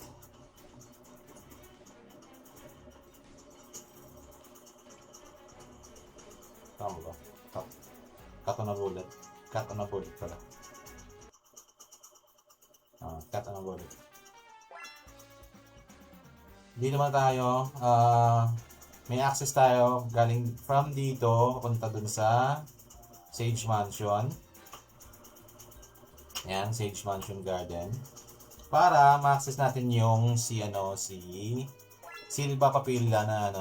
Tama ba? Katana Bullet. Katana Bullet pala. Katana Bullet. Hindi naman tayo, may access tayo galing from dito, papunta dun sa Sage Mansion. Ayan, Sage Mansion Garden. Para ma-access natin yung si Silva Papilla na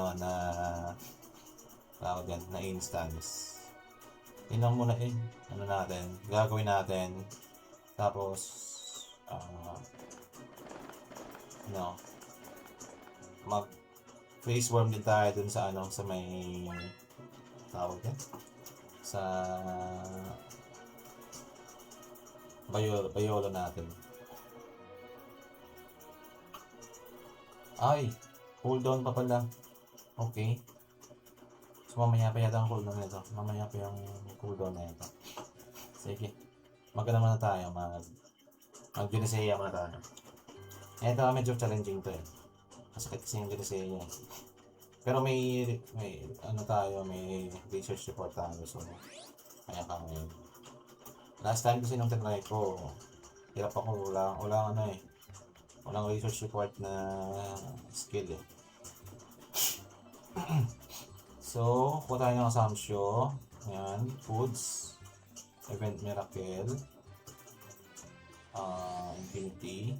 tawag yan, na instance. Yun lang muna gagawin natin. Tapos, mag face worm din tayo dun sa sa may tawag yan, sa bayolo natin. Ay, cooldown pa pala. Okay. So, mamaya pa yata ang cooldown nito. Mamaya pa yung cooldown na ito. Sige. Magana muna tayo. Mag-Dinaseya muna tayo. Ito, medyo challenging to eh. Masakit kasi yung Dinaseya eh. Pero may research report tayo. So, kaya ka ngayon. Last time kasi nung tinry ko, hirap ako. Walang research report na skill eh. So, kuha tayo ng assumption. Ayan, foods, event miracle, infinity,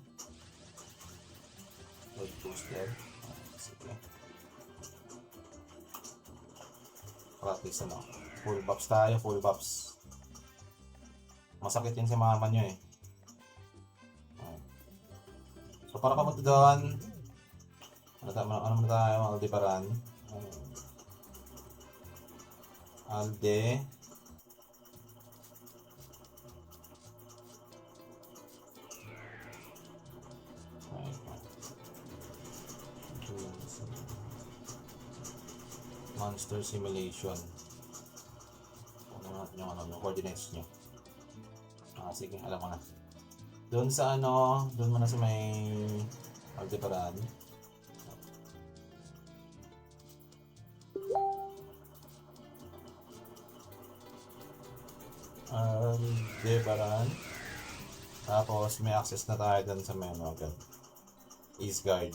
load booster. Sige. Practice full buffs tayo, full buffs. Masakit yun si mama nyo eh. So, para pamunta doon, ano muna tayo, Aldebaran. Alde. Monster Simulation. Ano natin yung coordinates nyo. Sige, alam ko na. Doon mo na sa may Aldebaran. Aldebaran. Tapos may access na tayo doon sa may agad. Eastguard.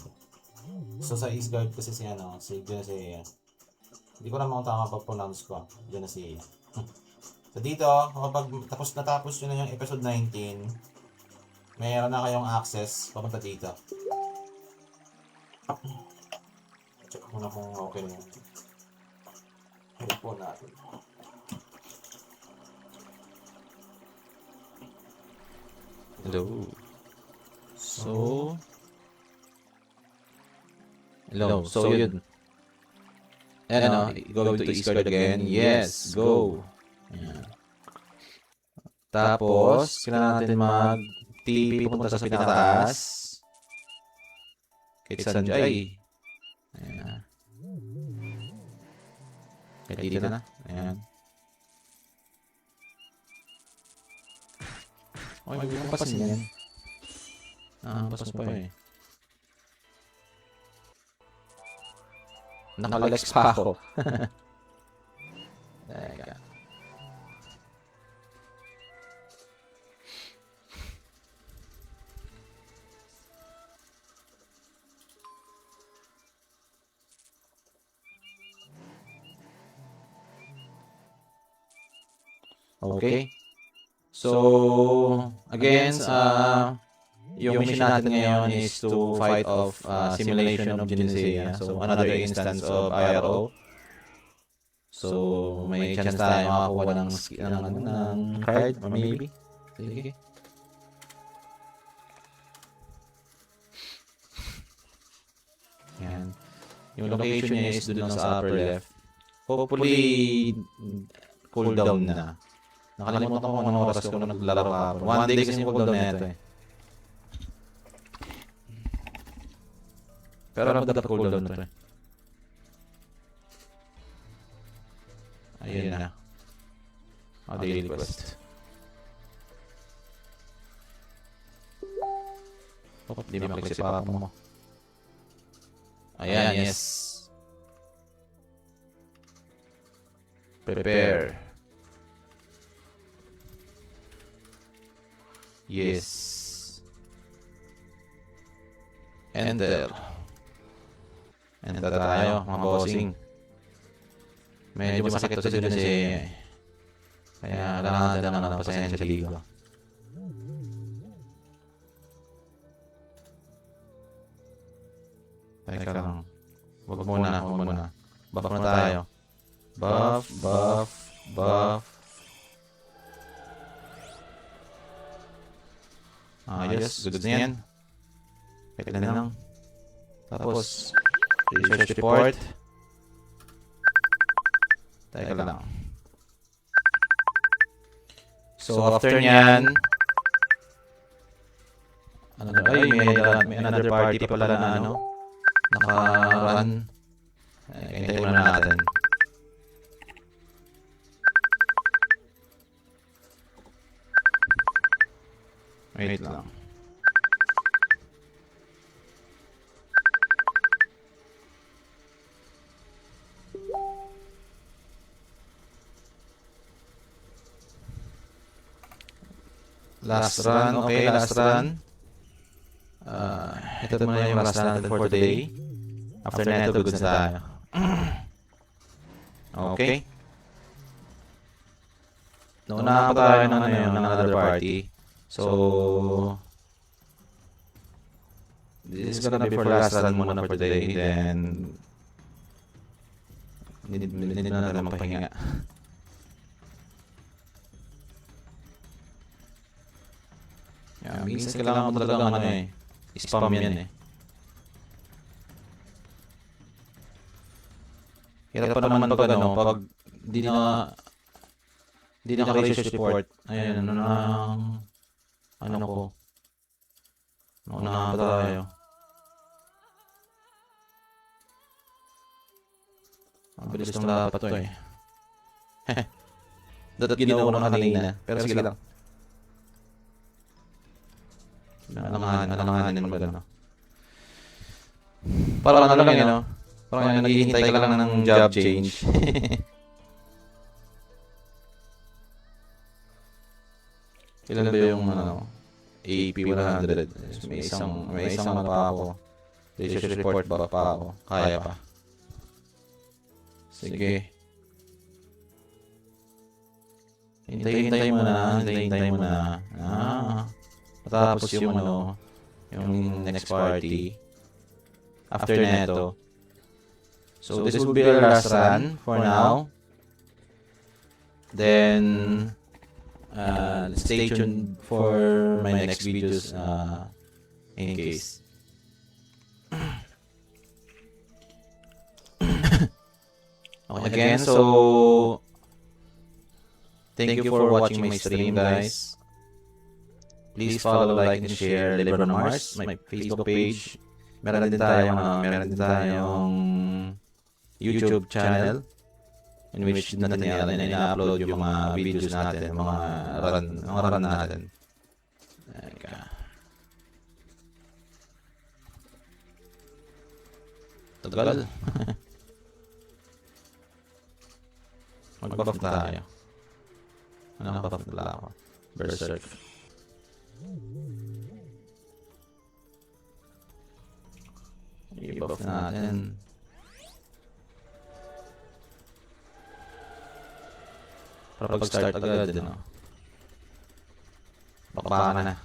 So sa Eastguard kasi si Genesea. Hindi ko naman kung tama pag-pronounce ko. Genesea. So dito, kapag natapos yun na yung episode 19, mayroon na kayong access papunta dito. Check ko na kung okay na yun. Help natin. Hello. So yun. Going to Eastguard again. Yes, go. Ayan. Tapos, kailangan natin mag-TP pupunta sa pinakataas. Kay Sanjay. Ayan. Kaya dito na. Ayan. Okay, huwag mong pasin yan. Pas mo pa eh. Nakalex pa ako. Teka. Okay. So, again, yung mission natin ngayon is to fight off simulation of Genesea. So, another instance of IRO. So, may chance tayo makakuha ng card, or maybe. Sige. Yan. Yung location niya is dun lang sa upper left. Hopefully, cooldown na. Nakalimutan ko kung anong oras ko naglaro ka. One day kasi yung cooldown na ito eh. Pero above the cooldown na ito eh. Ayun na. Daily quest. Di maklik si papa mo. Ayan, yes. Prepare. Yes. Enter. Enter tayo, mga bossing. Medyo masakit to sa Genesea. Kaya kailangan natin ng pasensya sa ligo. Teka lang. Wag muna. Buff na tayo. Buff. Ayos. Good na yan. Wait lang. Tapos, research report. Teka lang. So, after nyan, may another party pa pala na naka-run. Hintayin muna natin. Wait lang. Last run, okay, last run. Ito muna yung last run natin for today. After na ito, good na tayo. Okay. Naunahan pa tayo ng another party. So, this is gonna be for last run muna for today. Then, need na natin magpahinga. Minsan kailangan mo talagang spam yan eh. Hirap pa naman pag di na research report. Ayun, ko. Naunahan pa tayo. Ang bilis ng dapat to eh. Dapat ginawa ko na kanina. Pero sige lang. Alanganin mo ba parang lang parang naghihintay ka lang ng job change. Ilan ba yung AP 100? May isang pa ako. Research report ba pa ako? Kaya pa. Sige. Hintay mo na. Tapos yung yung next party after neto. So this will be our last run for now. Then stay tuned for my next videos in case. Okay, again, so thank you for watching my stream, guys. Please follow, like, and share Libra on Mars, my Facebook page. Meron din tayong YouTube channel in which natin ina-upload yung mga videos natin, mga run natin. Tagal. Mag-buff tayo. Anong buff nila ako? Berserk. I-buff natin. Para pag-start agad, Bakbakan na.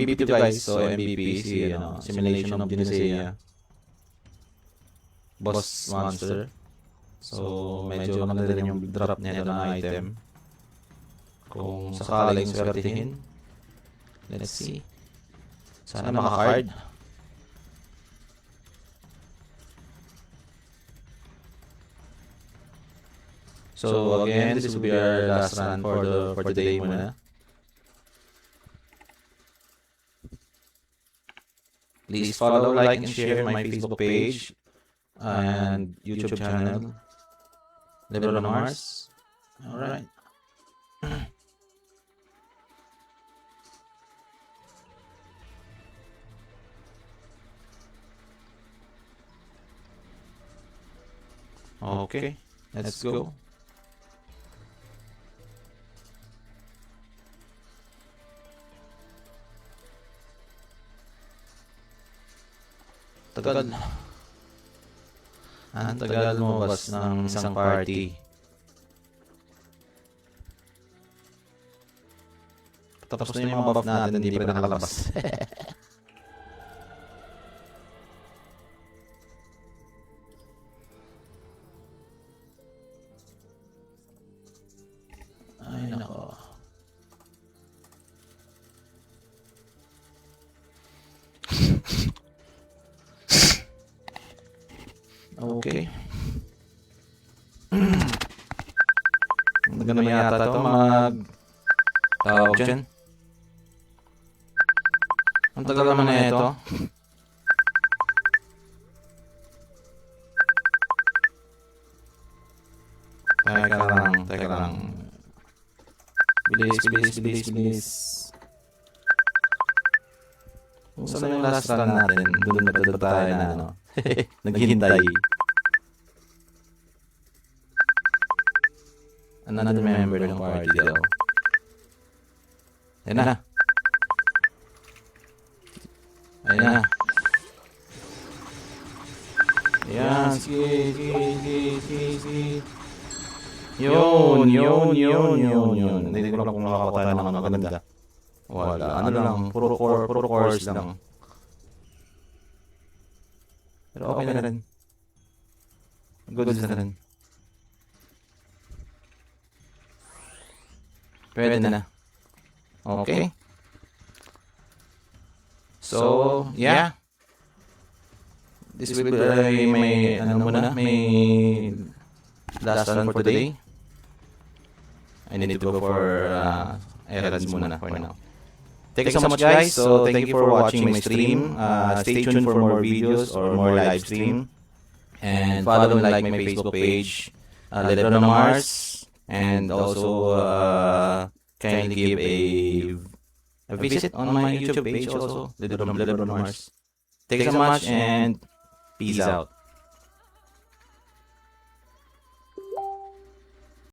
MVP 2 guys. So MVP si Simulation of Dinosea. Boss monster. So medyo maganda rin yung drop niya na item. Kung sakaling swertihin. Let's see. Sana maka-card. So again, this will be our last run for the day muna. Please follow, like, and share my Facebook page and YouTube channel. Lebron Mars. Alright. Okay, let's go. Tagal. Ang tagal lumabas ng isang party. Tapos na yung mga buff natin, hindi pa rin nakalabas. Ay, nako. Okay. Maganda yata ito tawag dyan. Ang tagal naman na ito. Teka lang. Bilis. Kung saan yung last run natin, doon na tayo na naghihintay. Another member ng party daw. Ayan na. Ayan, sige. Yun. Hindi ko lang kung nakakatawa ng maganda. Wala. Ano lang, puro course lang. Pero okay na rin. Good na rin. Pwede na. Okay. So, yeah. This will be may last run for today. I need to go for errands muna for now. Thank you so much guys. So thank you for watching my stream. Stay tuned for more videos or more live stream. And follow and like my Facebook page, Lebron Mars. And also kindly give a visit on my YouTube page also, Lebron Mars. Thank you so much and peace out.